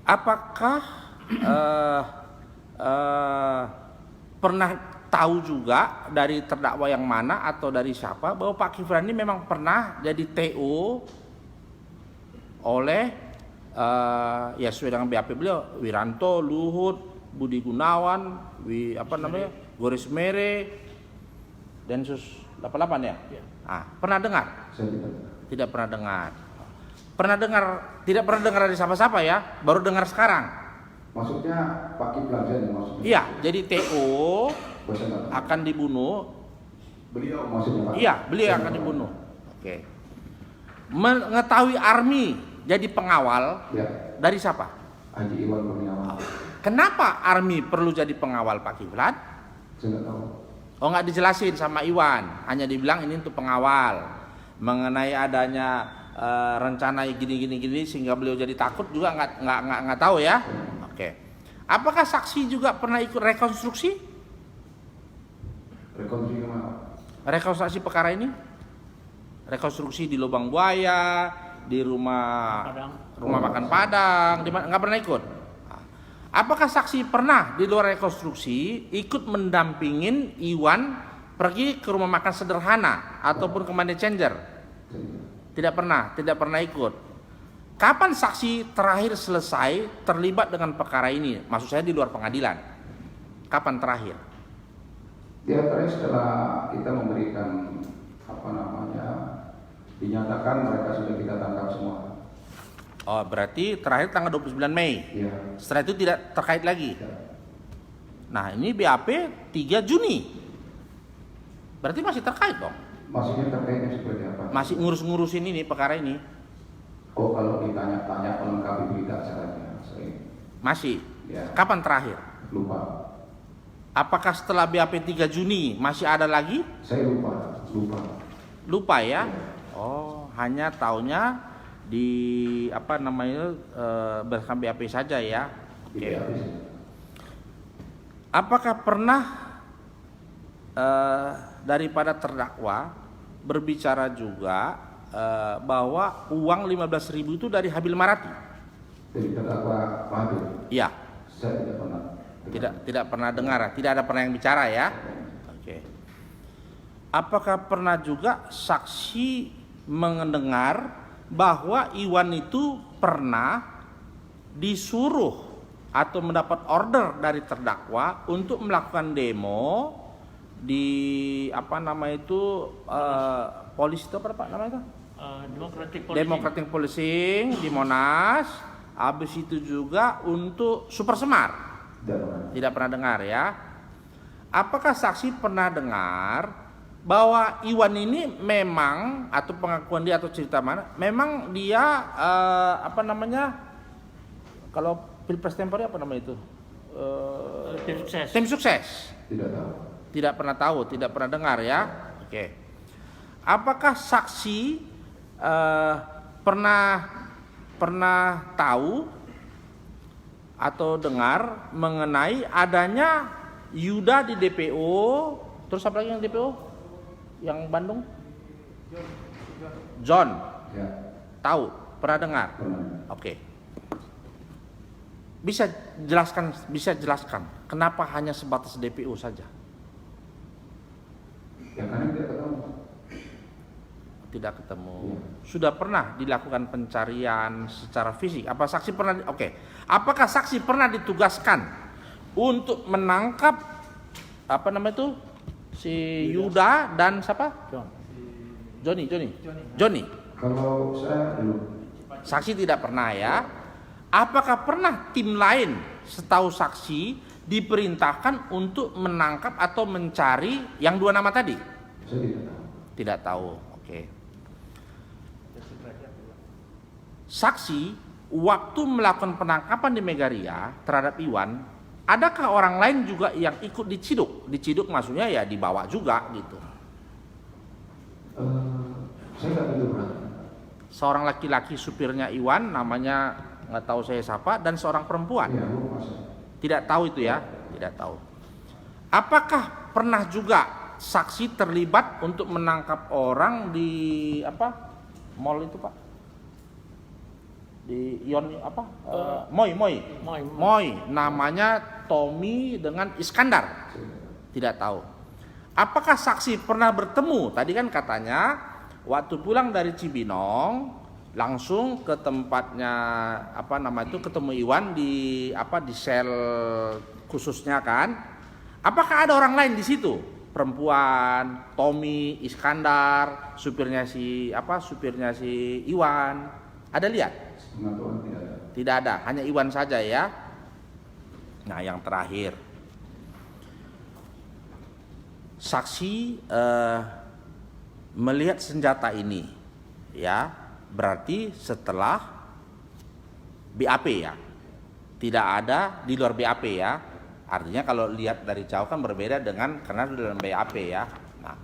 Speaker 1: Apakah pernah tahu juga dari terdakwa yang mana atau dari siapa bahwa Pak Kiflan ini memang pernah jadi TO oleh ya sesuai dengan BAP beliau Wiranto, Luhut, Budi Gunawan, Goris Mere, Densus 88 ya? Pernah dengar?
Speaker 2: Saya tidak.
Speaker 1: Tidak pernah dengar. Tidak pernah dengar dari siapa-siapa ya, baru dengar sekarang.
Speaker 2: Maksudnya Pak Kiflan Zen maksudnya.
Speaker 1: Iya, jadi TO
Speaker 2: Saya nggak tahu.
Speaker 1: akan dibunuh.
Speaker 2: Beliau maksudnya Pak.
Speaker 1: Iya, beliau
Speaker 2: Saya
Speaker 1: akan
Speaker 2: nggak tahu.
Speaker 1: dibunuh. Oke. Mengetahui Army jadi pengawal
Speaker 2: Ya,
Speaker 1: dari siapa?
Speaker 2: Haji Iwan Kurniawan.
Speaker 1: Kenapa Army perlu jadi pengawal Pak Kiflan?
Speaker 2: Saya nggak tahu.
Speaker 1: Oh, nggak dijelasin sama Iwan, hanya dibilang ini untuk pengawal. Mengenai adanya rencana gini sehingga beliau jadi takut juga nggak tahu ya. Oke. Apakah saksi juga pernah ikut rekonstruksi?
Speaker 2: Rekonstruksi mana?
Speaker 1: Rekonstruksi perkara ini? Rekonstruksi di Lubang Buaya, di rumah makan Padang, di mana nggak pernah ikut? Apakah saksi pernah di luar rekonstruksi ikut mendampingin Iwan pergi ke rumah makan sederhana ataupun ke money changer? Tidak pernah ikut. Kapan saksi terakhir selesai terlibat dengan perkara ini? Maksud saya di luar pengadilan. Kapan terakhir?
Speaker 2: Ya, terakhir setelah kita memberikan dinyatakan mereka sudah kita tangkap semua.
Speaker 1: Oh, berarti terakhir tanggal 29 Mei.
Speaker 2: Iya.
Speaker 1: Setelah itu tidak terkait lagi.
Speaker 2: Ya.
Speaker 1: Nah, ini BAP 3 Juni. Berarti masih terkait dong.
Speaker 2: Maksudnya terkaitnya seperti apa?
Speaker 1: Masih ngurus-ngurusin ini perkara ini.
Speaker 2: Oh, kalau ditanya-tanya melengkapi berita caranya, saya
Speaker 1: Masih.
Speaker 2: ya
Speaker 1: Kapan terakhir?
Speaker 2: lupa.
Speaker 1: Apakah setelah BAP 3 Juni masih ada lagi?
Speaker 2: Saya lupa.
Speaker 1: Lupa ya?
Speaker 2: Ya.
Speaker 1: Oh, hanya taunya di berdasarkan BAP saja ya. Oke.
Speaker 2: Iya,
Speaker 1: Apakah pernah daripada terdakwa berbicara juga bahwa uang 15.000 itu dari Habil Marati?
Speaker 2: Jadi terdakwa Mahathir,
Speaker 1: Iya.
Speaker 2: saya tidak pernah.
Speaker 1: Tidak pernah dengar, tidak ada pernah yang bicara ya. Oke. Apakah pernah juga saksi mendengar bahwa Iwan itu pernah disuruh atau mendapat order dari terdakwa untuk melakukan demo di polisi itu apa Pak namanya itu? Democratic Policing di Monas. Habis itu juga untuk Super Semar. Tidak pernah dengar ya. Apakah saksi pernah dengar bahwa Iwan ini memang, atau pengakuan dia atau cerita mana, memang dia kalau Pilpres temporary apa namanya itu? Tim sukses.
Speaker 2: Tidak tahu.
Speaker 1: Tidak pernah tahu, tidak pernah dengar ya. Oke. Apakah saksi pernah tahu atau dengar mengenai adanya Yuda di DPO, terus apa lagi yang DPO? Yang Bandung? John.
Speaker 2: Ya.
Speaker 1: Tahu, pernah dengar?
Speaker 2: Pernah.
Speaker 1: Oke. Bisa jelaskan kenapa hanya sebatas DPO saja?
Speaker 2: Ya karena tidak ketemu.
Speaker 1: Tidak ketemu.
Speaker 2: Ya.
Speaker 1: Sudah pernah dilakukan pencarian secara fisik? Apa saksi pernah? Apakah saksi pernah ditugaskan untuk menangkap si Yuda dan siapa? Joni.
Speaker 2: Kalau saya belum.
Speaker 1: Saksi tidak pernah ya. Apakah pernah tim lain setahu saksi diperintahkan untuk menangkap atau mencari yang 2 nama tadi?
Speaker 2: Saya tidak tahu.
Speaker 1: Tidak tahu. Oke. Saksi waktu melakukan penangkapan di Megaria terhadap Iwan, adakah orang lain juga yang ikut diciduk? Diciduk maksudnya ya dibawa juga gitu.
Speaker 2: Saya tidak begitu berarti.
Speaker 1: Seorang laki-laki supirnya Iwan, namanya nggak tahu saya siapa, dan seorang perempuan.
Speaker 2: Ya, lupa saya.
Speaker 1: Tidak tahu itu ya, tidak tahu. Apakah pernah juga saksi terlibat untuk menangkap orang di mall itu Pak? Di Moi, namanya Tommy dengan Iskandar. Tidak tahu. Apakah saksi pernah bertemu? Tadi kan katanya waktu pulang dari Cibinong langsung ke tempatnya ketemu Iwan di sel khususnya kan? Apakah ada orang lain di situ? Perempuan, Tommy, Iskandar, supirnya si Iwan. Ada lihat?
Speaker 2: Pengetahuan tidak ada.
Speaker 1: Tidak ada, hanya Iwan saja ya. Nah, yang terakhir. Saksi melihat senjata ini ya, berarti setelah BAP ya. Tidak ada di luar BAP ya. Artinya kalau lihat dari jauh kan berbeda dengan karena dalam BAP ya. Nah,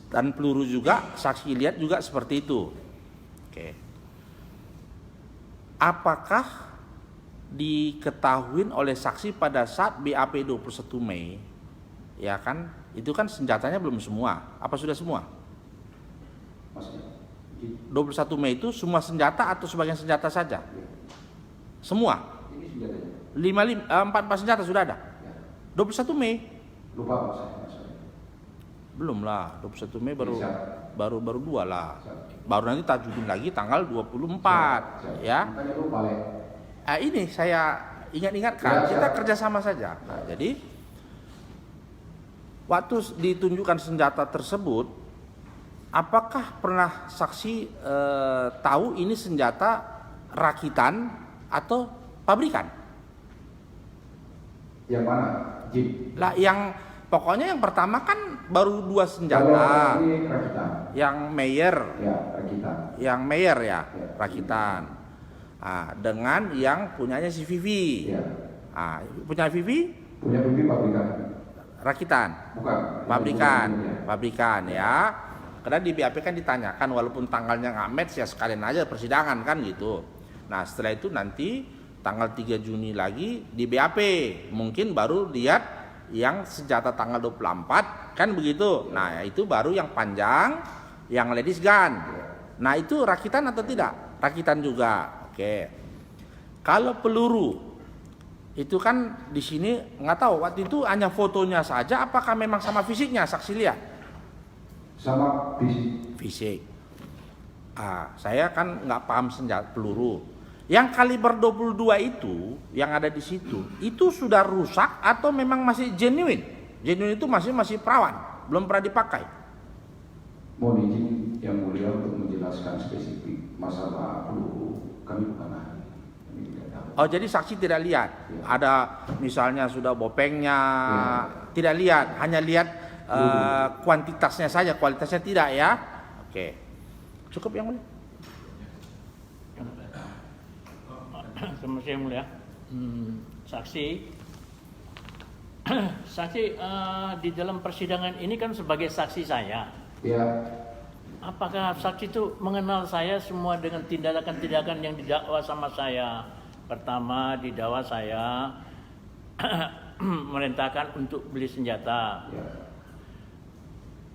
Speaker 1: dan peluru juga saksi lihat juga seperti itu. Oke. Apakah diketahui oleh saksi pada saat BAP 21 Mei, ya kan, itu kan senjatanya belum semua, apa sudah semua?
Speaker 2: Maksudnya?
Speaker 1: 21 Mei itu semua senjata atau sebagian senjata saja? Semua?
Speaker 2: Ini senjatanya.
Speaker 1: 4 senjata sudah ada?
Speaker 2: Ya.
Speaker 1: 21 Mei?
Speaker 2: Lupa Pak saya.
Speaker 1: Belum lah, 21 Mei baru
Speaker 2: Siap.
Speaker 1: baru 2 lah.
Speaker 2: Siap.
Speaker 1: Baru nanti Tajudin lagi tanggal 24
Speaker 2: Siap.
Speaker 1: ya.
Speaker 2: Makanya lupa Le.
Speaker 1: Ini saya ingat-ingatkan,
Speaker 2: Ya,
Speaker 1: kita
Speaker 2: siap.
Speaker 1: kerjasama saja. Nah, jadi waktu ditunjukkan senjata tersebut, apakah pernah saksi tahu ini senjata rakitan atau pabrikan?
Speaker 2: Yang mana? Jeep.
Speaker 1: Lah yang pokoknya yang pertama kan baru 2
Speaker 2: Kalau
Speaker 1: senjata,
Speaker 2: ini rakitan.
Speaker 1: yang Meyer,
Speaker 2: Ya, rakitan.
Speaker 1: ya,
Speaker 2: Ya.
Speaker 1: rakitan. Dengan yang punyanya si Vivi.
Speaker 2: Ya.
Speaker 1: Punya Vivi
Speaker 2: Punya Vivi pabrikan.
Speaker 1: rakitan.
Speaker 2: Bukan.
Speaker 1: Pabrikan ya. Karena di BAP kan ditanyakan walaupun tanggalnya nggak match ya sekalian aja persidangan kan gitu. Nah setelah itu nanti tanggal 3 Juni lagi di BAP mungkin baru lihat yang senjata tanggal 24 kan begitu. Nah itu baru yang panjang, yang ladies gun. Nah itu rakitan atau tidak? Rakitan juga. Oke. Kalau peluru itu kan di sini nggak tahu waktu itu hanya fotonya saja apakah memang sama fisiknya saksi lihat?
Speaker 2: Sama
Speaker 1: Fisik. Saya kan nggak paham senjata peluru. Yang kaliber 22 itu yang ada di situ, itu sudah rusak atau memang masih genuine? Genuine itu masih perawan, belum pernah dipakai.
Speaker 2: Mohon izin yang mulia untuk menjelaskan spesifik masalah peluru. Kami bukan ahli. Kami tidak tahu.
Speaker 1: Oh jadi saksi tidak lihat,
Speaker 2: Ya.
Speaker 1: ada misalnya sudah bopengnya,
Speaker 2: Ya.
Speaker 1: tidak lihat, hanya lihat kuantitasnya saja, kualitasnya tidak ya. Oke, cukup yang mulia.
Speaker 4: Terima kasih yang mulia. Saksi, saksi di dalam persidangan ini kan sebagai saksi saya.
Speaker 2: Ya,
Speaker 4: Apakah saksi itu mengenal saya semua dengan tindakan-tindakan yang didakwa sama saya? Pertama, didakwa saya merintahkan untuk beli senjata.
Speaker 2: ya.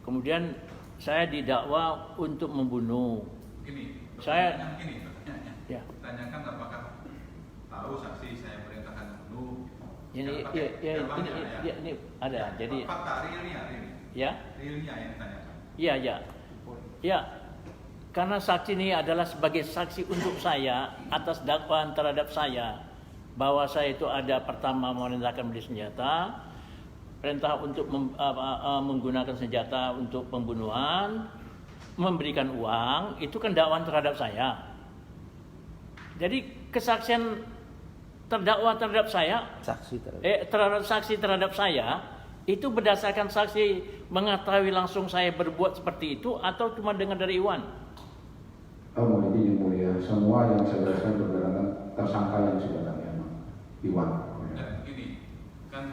Speaker 4: Kemudian saya didakwa untuk membunuh.
Speaker 3: Gini,
Speaker 4: Saya-
Speaker 3: pertanyaannya.
Speaker 4: Ya.
Speaker 3: Tanyakan apakah tahu saksi saya perintahkan dulu.
Speaker 4: Ini, ini ada. Jadi,
Speaker 3: fakta realnya,
Speaker 4: ya.
Speaker 3: realnya yang ditanyakan.
Speaker 4: Iya. Ya, karena saksi ini adalah sebagai saksi untuk saya atas dakwaan terhadap saya bahwa saya itu ada pertama memerintahkan beli senjata, perintah untuk menggunakan senjata untuk pembunuhan, memberikan uang, itu kan dakwaan terhadap saya. Jadi kesaksian terdakwa terhadap saya
Speaker 1: Saksi
Speaker 4: terhadap saksi terhadap saya itu berdasarkan saksi mengetahui langsung saya berbuat seperti itu atau cuma dengar dari Iwan?
Speaker 2: Mohon izin yang mulia. Semua yang saya jelaskan berdasarkan tersangka yang sudah kami amankan. Iwan.
Speaker 3: Dan gini, kan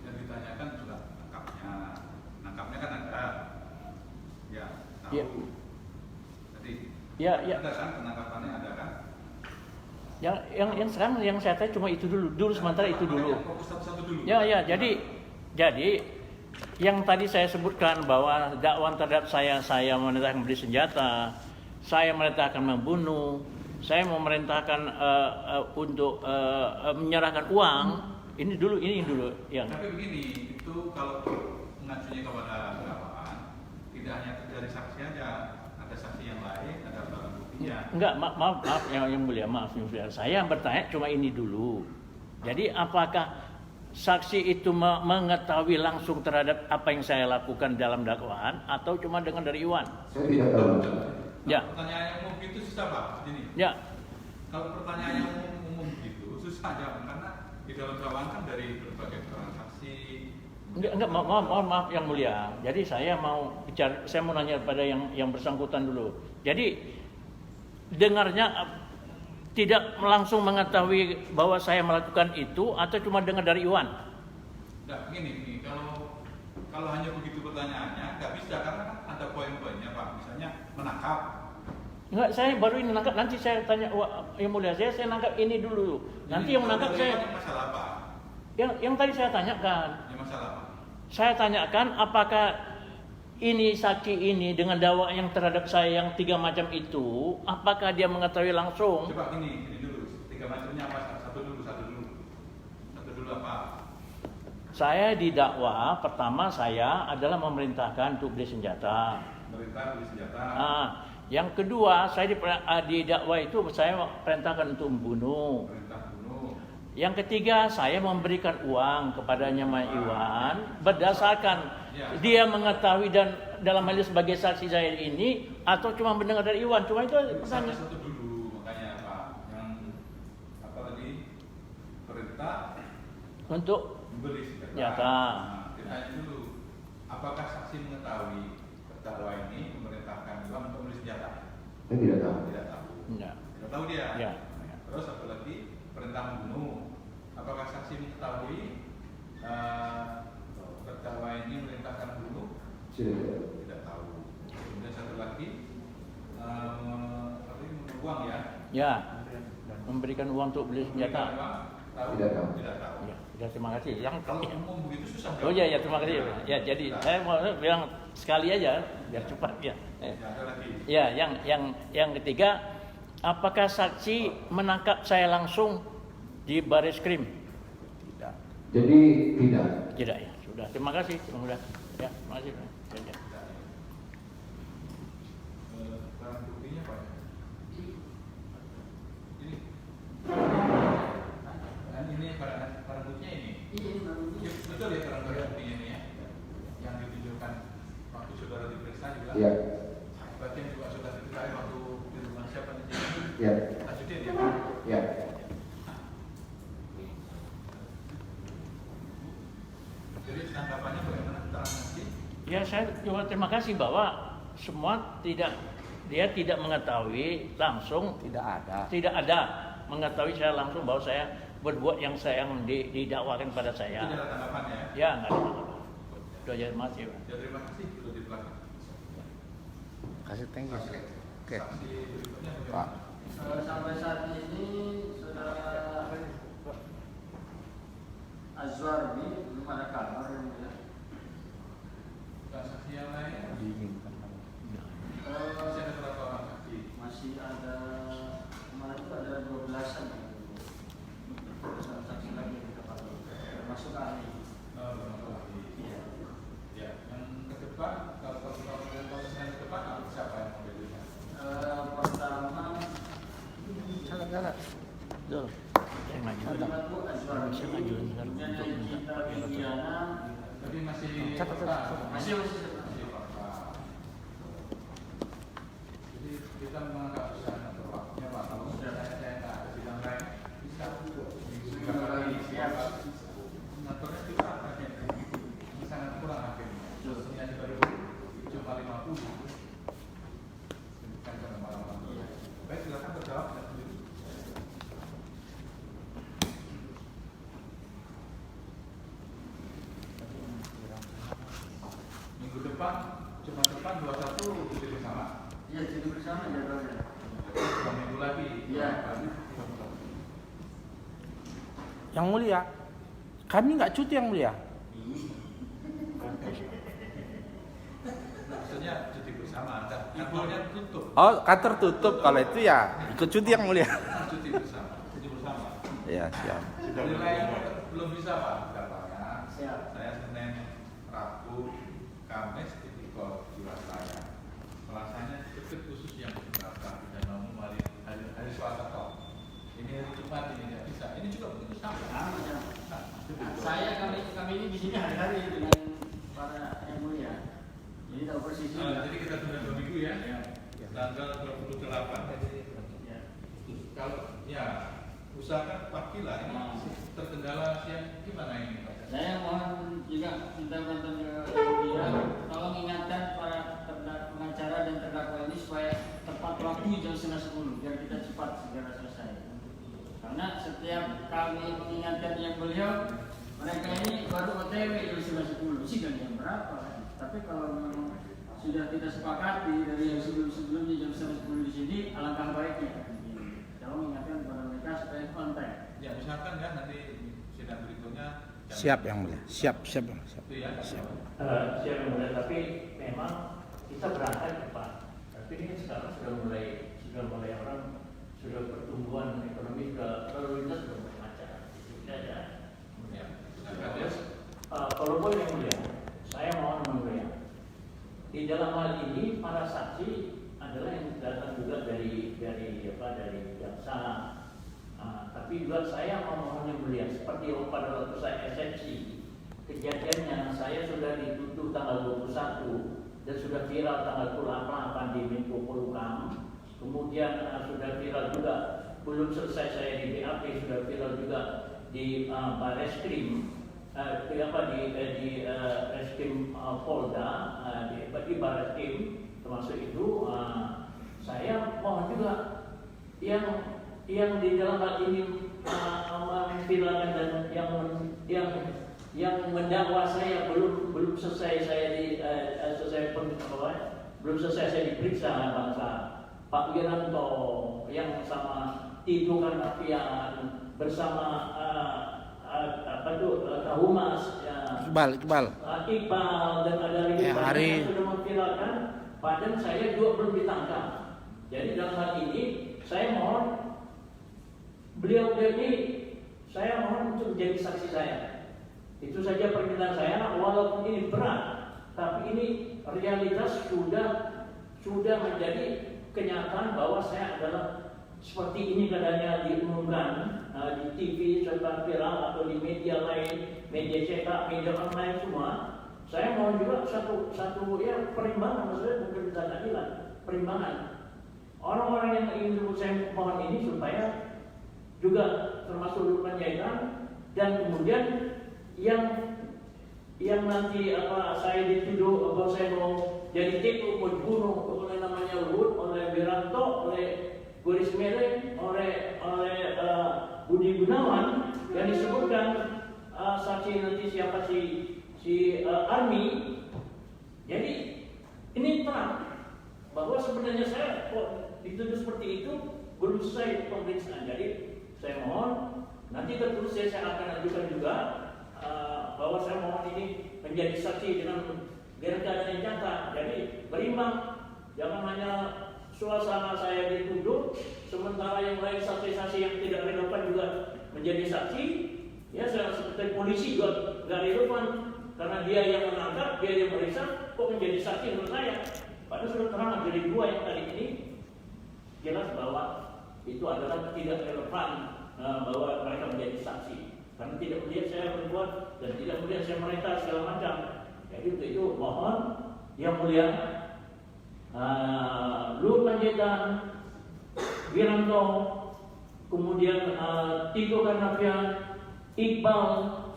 Speaker 3: yang ditanyakan juga nangkapnya kan ada. Ya, tahu.
Speaker 4: Ya.
Speaker 3: Jadi
Speaker 4: Ya.
Speaker 3: ada kan penangkapannya ada kan?
Speaker 4: Yang sekarang yang saya tanya cuma itu dulu sementara itu dulu.
Speaker 3: Makanya fokus satu-satu dulu.
Speaker 4: Ya, jadi yang tadi saya sebutkan bahwa dakwaan terhadap saya memerintahkan beli senjata, saya memerintahkan membunuh, saya memerintahkan untuk menyerahkan uang. Ini dulu yang.
Speaker 3: Tapi begini, itu kalau mengacunya kepada dakwaan, tidak hanya dari saksi aja, ada saksi yang lain, ada barang buktinya.
Speaker 4: Enggak, maaf yang mulia, maaf yang mulia. Saya bertanya cuma ini dulu. Jadi apakah saksi itu mengetahui langsung terhadap apa yang saya lakukan dalam dakwaan atau cuma dengar dari Iwan?
Speaker 2: Saya tidak tahu.
Speaker 4: Ya.
Speaker 3: Pertanyaan yang umum itu susah Pak, ini.
Speaker 4: Ya,
Speaker 3: Kalau pertanyaan yang umum gitu susah jawab karena di dalam dakwaan kan dari berbagai keterangan saksi.
Speaker 4: enggak maaf yang mulia. Jadi saya mau nanya pada yang bersangkutan dulu. Jadi dengarnya tidak langsung mengetahui bahwa saya melakukan itu atau cuma dengar dari Iwan?
Speaker 3: Nah, begini, kalau hanya begitu pertanyaannya nggak bisa karena kan ada poin-poinnya Pak. Misalnya menangkap.
Speaker 4: Enggak, saya baru ini nangkap. Nanti saya tanya yang mulia saya nangkap ini dulu. Nanti yang nangkap saya.
Speaker 3: Masalah apa?
Speaker 4: Yang tadi saya tanyakan.
Speaker 3: Ya masalah apa?
Speaker 4: Saya tanyakan apakah ini saksi ini dengan dakwaan yang terhadap saya yang 3 macam itu, apakah dia mengetahui langsung?
Speaker 3: Coba ini dulu. 3 macamnya apa? Satu dulu apa?
Speaker 4: Saya didakwa, pertama saya adalah memerintahkan untuk beli senjata.
Speaker 3: Merintah beli senjata.
Speaker 4: Yang kedua, saya didakwa itu saya perintahkan untuk membunuh.
Speaker 3: Perintah bunuh.
Speaker 4: Yang ketiga, saya memberikan uang kepadanya Iwan berdasarkan dia mengetahui dan dalam hal ini sebagai saksi saya ini atau cuma mendengar dari Iwan. Cuma itu
Speaker 3: Sampai
Speaker 4: pertanyaan.
Speaker 3: satu dulu, makanya Pak, yang apa tadi perintah
Speaker 4: Untuk
Speaker 3: membeli senjata.
Speaker 4: senjata.
Speaker 3: Nah, kita tanya dulu, apakah saksi mengetahui terdakwa ini memerintahkan Iwan untuk membeli senjata?
Speaker 2: Saya tidak tahu.
Speaker 3: Tidak tahu.
Speaker 4: Ya.
Speaker 3: Tidak tahu dia.
Speaker 4: Ya.
Speaker 3: Terus satu lagi perintah membunuh. Apakah saksi mengetahui terdakwa ini memerintahkan membunuh?
Speaker 2: Tidak tahu.
Speaker 3: Tidak tahu. Kemudian satu lagi uang ya.
Speaker 4: Ya. Memberikan uang untuk beli senjata.
Speaker 3: Memberikan uang, tahu?
Speaker 2: Tidak tahu.
Speaker 3: Tidak tahu.
Speaker 4: Ya, terima kasih. Yang
Speaker 3: Kalau umum begitu susah.
Speaker 4: Oh iya, ya, terima kasih. Ya, jadi saya mau bilang sekali aja biar cepat ya.
Speaker 3: Ya, ada lagi.
Speaker 4: Ya, yang ketiga, apakah saksi menangkap saya langsung di baris krim?
Speaker 1: Tidak.
Speaker 2: Jadi tidak.
Speaker 4: Tidak ya. Sudah. Terima kasih. Sudah. Ya, terima kasih. Ya.
Speaker 3: Barang buktinya Pak. Ini. Dan ini barang buktinya ini. Ya, betul ya barang buktinya ini ya. Yang ditunjukkan waktu saudara diperiksa juga.
Speaker 2: Ya.
Speaker 3: Bagian juga sudah diketahui waktu di rumah siapa di sini.
Speaker 2: Ya.
Speaker 3: Tajudin ya.
Speaker 2: Ya.
Speaker 3: Jadi tanggapannya bagaimana keterangan saksi?
Speaker 4: Ya, saya juga terima kasih bahwa semua dia tidak mengetahui langsung, tidak ada mengetahui saya langsung bahwa saya berbuat yang didakwakan pada
Speaker 3: Itu
Speaker 4: saya.
Speaker 3: jalan tanggapannya ya.
Speaker 4: Ya, enggak ada apa-apa. Itu aja, masih.
Speaker 3: Ya terima kasih sudah di belakang.
Speaker 1: Kasih thank you. Oke.
Speaker 3: Saksi berikutnya
Speaker 1: Pak.
Speaker 3: bagaimana?
Speaker 5: Sampai saat ini saudara Azwar ini belum ada kabar yang mulia.
Speaker 3: Saksi yang lain?
Speaker 1: Diinginkan.
Speaker 3: Masih ada berapa orang saksi?
Speaker 5: Masih ada kemarin itu ada 12-an saksi lagi yang kita panggil, termasuk ahli.
Speaker 3: Berapa lagi?
Speaker 5: Iya.
Speaker 3: Ya, yang ke depan kalau proses yang ke depan siapa yang mau dilihat?
Speaker 5: Pertama
Speaker 1: Jalan-jalan.
Speaker 4: Betul. Saya maju.
Speaker 5: terima itu Azwar
Speaker 4: Saya maju.
Speaker 5: ini, kemudian dari Cinta Viviana
Speaker 3: Tapi masih
Speaker 1: Catat, catat.
Speaker 5: masih
Speaker 3: Masih fakta. Jadi kita menganggap usaha untuk waktunya Pak. Kalau sudah saya nggak ada sidang lain bisa juga lagi siapa ngaturnya kita akhirnya sangat kurang akhirnya. Sebenarnya baru cuma 50. Bukan karena malam-malam. Baik, silakan terjawab sendiri. Minggu depan, Jumat depan 21 cuti bersama.
Speaker 5: Iya, jadi bersama jadwalnya.
Speaker 3: 2 minggu lagi.
Speaker 5: Iya.
Speaker 1: Yang mulia, kami nggak cuti yang mulia.
Speaker 3: Maksudnya cuti bersama, kantornya tutup.
Speaker 1: Oh, kantor tutup. Kalau itu ya ikut cuti yang mulia.
Speaker 3: Cuti bersama.
Speaker 1: Ya, siap.
Speaker 3: Dari lain belum bisa Pak katanya.
Speaker 5: Siap.
Speaker 3: Saya Senin, Rabu, Kamis tipikal Jiwasraya. Selasanya ikut khusus yang diterapkan dan umum hari Selasa toh. Ini hari Jumat ini nggak bisa. Ini juga begitu sama.
Speaker 5: Sama, ya.
Speaker 3: Nah, itu betul.
Speaker 5: Kami ini di sini hari-hari dengan para yang mulia. Jadi tahu persis.
Speaker 3: Jadi kita tunda 2 minggu ya.
Speaker 5: Ya.
Speaker 3: Tanggal 28.
Speaker 5: Ya.
Speaker 3: Kalau ya usahakan pagi lah ini terkendala siang gimana ini Pak?
Speaker 5: Saya mohon juga minta bantuan ke media, tolong ingatkan para pengacara dan terdakwa ini supaya tepat waktu jam 9:30 biar kita cepat segera selesai. Karena setiap kami mengingatkan yang beliau, mereka ini baru OTW jam 9:10 sih kan jam berapa? Tapi kalau memang sudah kita sepakati dari yang sebelum-sebelumnya jam 9:10 di sini, alangkah baiknya. Tolong ingatkan kepada mereka supaya on time.
Speaker 3: Ya usahakan ya nanti sidang berikutnya.
Speaker 1: Siap yang mulia. Siap.
Speaker 3: Itu ya.
Speaker 1: Siap.
Speaker 4: Siap yang mulia, tapi memang kita berangkat Pak. Tapi ini sekarang sudah mulai orang sudah pertumbuhan ekonomi lalu lintas sudah mulai macet. Itu aja.
Speaker 3: Ya. Terus
Speaker 4: dalam hal ini para saksi adalah yang datang juga dari jaksa. Tapi juga saya memohon yang mulia, seperti pada waktu saya SMC, kejadiannya saya sudah dituduh tanggal 21 dan sudah viral tanggal 28 di Menko Polhukam. Kemudian sudah viral juga, belum selesai saya di BAP, sudah viral juga di Barreskrim, di Reskrim Polda, di Barreskrim termasuk itu. Saya mohon juga yang di dalam hal ini memviralkan dan yang mendakwa saya belum selesai belum selesai saya diperiksa bangsa Pak Wiranto yang sama Tito Karnavian bersama Kahumas
Speaker 1: Iqbal
Speaker 4: dan ada lagi
Speaker 1: Hari
Speaker 4: yang sudah memviralkan, padahal saya juga belum ditangkap. Jadi dalam hal ini saya mohon beliau ini, saya mohon untuk menjadi saksi saya. Itu saja permintaan saya, walaupun ini berat, tapi ini realitas sudah menjadi kenyataan bahwa saya adalah seperti ini keadaannya diumumkan di TV, serta viral atau di media lain, media cetak, media online semua. Saya mohon juga satu ya perimbangan, maksudnya bukan keadilan, perimbangan. Orang-orang yang ingin saya mohon ini supaya juga termasuk Lukman Jaitan, dan kemudian yang nanti saya dituduh saya mau jadi TU, mau dibunuh oleh namanya Luhut, oleh Wiranto, oleh Boris Mere, oleh Budi Gunawan yang disebutkan saksi nanti siapa si Army. Jadi ini terang bahwa sebenarnya saya kok dituduh seperti itu, belum selesai pemeriksaan. Jadi saya mohon nanti tertulis saya akan ajukan juga bahwa saya mohon ini menjadi saksi dengan keadaan yang nyata. Jadi berimbang, jangan hanya suasana saya dituduh sementara yang lain saksi-saksi yang tidak relevan juga menjadi saksi. Ya, saya seperti polisi juga nggak relevan karena dia yang menangkap, dia yang meriksa, kok menjadi saksi menurut saya. Padahal sudah terang dari dua yang tadi ini jelas bahwa itu adalah tidak relevan bahwa mereka menjadi saksi, karena tidak melihat saya berbuat dan tidak melihat saya mereka segala macam. Jadi untuk itu mohon yang mulia Lukman Jaitan, Wiranto, kemudian Tito Karnavian, Iqbal,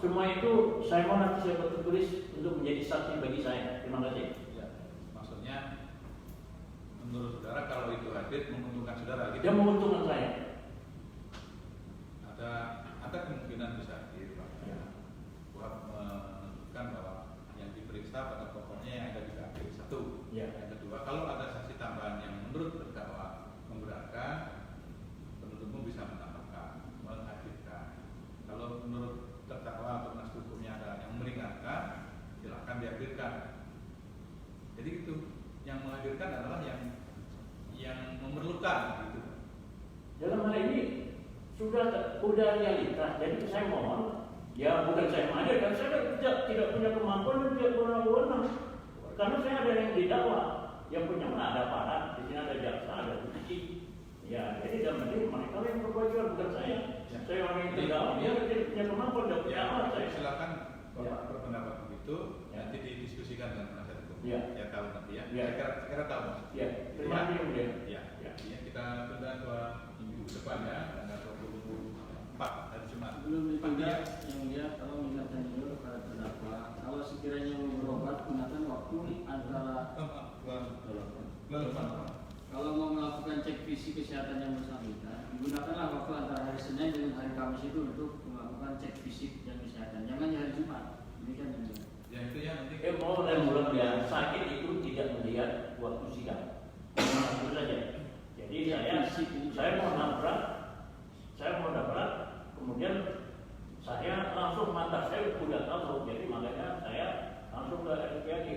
Speaker 4: semua itu saya mohon nanti saya tertulis untuk menjadi saksi bagi saya. Terima kasih.
Speaker 3: Ya, maksudnya menurut saudara kalau itu hadir menguntungkan saudara gitu?
Speaker 4: Dia menguntungkan saya.
Speaker 3: Ada kemungkinan bisa hadir, Pak.
Speaker 4: Ya.
Speaker 3: Buat menentukan bahwa yang diperiksa pada pokoknya yang ada di KP 1.
Speaker 4: Ya.
Speaker 3: Yang kedua, kalau ada saksi tambahan yang menurut terdakwa memberatkan, penuntut umum bisa menambahkan, menghadirkan. Kalau menurut terdakwa atau penasihat hukumnya ada yang meringankan, silakan dihadirkan. Jadi itu yang menghadirkan adalah yang memerlukan gitu.
Speaker 4: Dalam hal ini sudah realitas. Jadi saya mohon, ya bukan saya menghadirkan, saya tidak punya kemampuan dan tidak punya wewenang. Karena saya ada yang didakwa, yang punya mana ada aparat, di sini ada jaksa, ada polisi. Ya, jadi dalam hal ini mereka yang berkewajiban, bukan saya.
Speaker 3: Ya.
Speaker 4: Saya orang yang terdakwa, dia tidak punya kemampuan, tidak punya alat saya.
Speaker 3: Silakan Bapak
Speaker 4: Ya.
Speaker 3: berpendapat begitu,
Speaker 4: Ya.
Speaker 3: nanti didiskusikan dengan penasihat hukum.
Speaker 4: Ya.
Speaker 3: Ya tahu nanti ya.
Speaker 4: Ya.
Speaker 3: Saya kira tahu Mas.
Speaker 4: Ya, terima kasih kemudian.
Speaker 3: Ya.
Speaker 4: Ya.
Speaker 3: Ya, kita tunda 2 minggu depan ya, tanggal 24 hari Jumat.
Speaker 5: Belum
Speaker 3: Pak,
Speaker 5: ditunda,
Speaker 3: ya.
Speaker 5: yang mulia tolong ingatkan dulu kepada terdakwa, kalau sekiranya mau berobat gunakan waktu antara kalau mau melakukan cek fisik kesehatan yang bersangkutan, gunakanlah waktu antara hari Senin dengan hari Kamis itu untuk melakukan cek fisik dan kesehatan. Jangan di hari Jumat. Ini kan yang mulia.
Speaker 3: Ya itu ya nanti.
Speaker 4: Mau dan bulan ya, sakit itu tidak melihat waktu sidang. Itu saja. Jadi saya mau nabrak, kemudian saya langsung mata saya sudah tahu, jadi makanya saya langsung ke RPAD.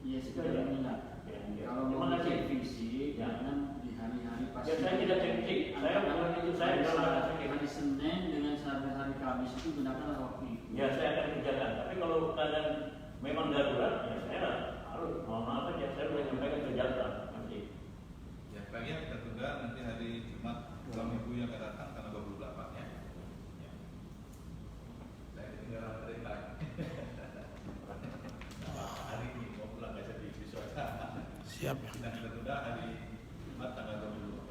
Speaker 5: Iya, sekedar mengingat.
Speaker 4: Ya.
Speaker 5: Kalau
Speaker 4: Terima
Speaker 5: mau
Speaker 4: kasih.
Speaker 5: cek fisik, jangan di hari-hari pas.
Speaker 4: Ya, saya tidak cek fisik. Saya bukan itu, saya dalam sakit.
Speaker 5: hari Senin dengan hari Kamis itu gunakanlah waktu itu.
Speaker 4: Ya, saya akan kerjakan. Tapi kalau keadaan memang darurat, ya saya harus mohon maaf aja.
Speaker 3: Hari ini mau pulang nggak jadi besok.
Speaker 1: Siap ya.
Speaker 3: Dan tertunda hari Jumat tanggal 22.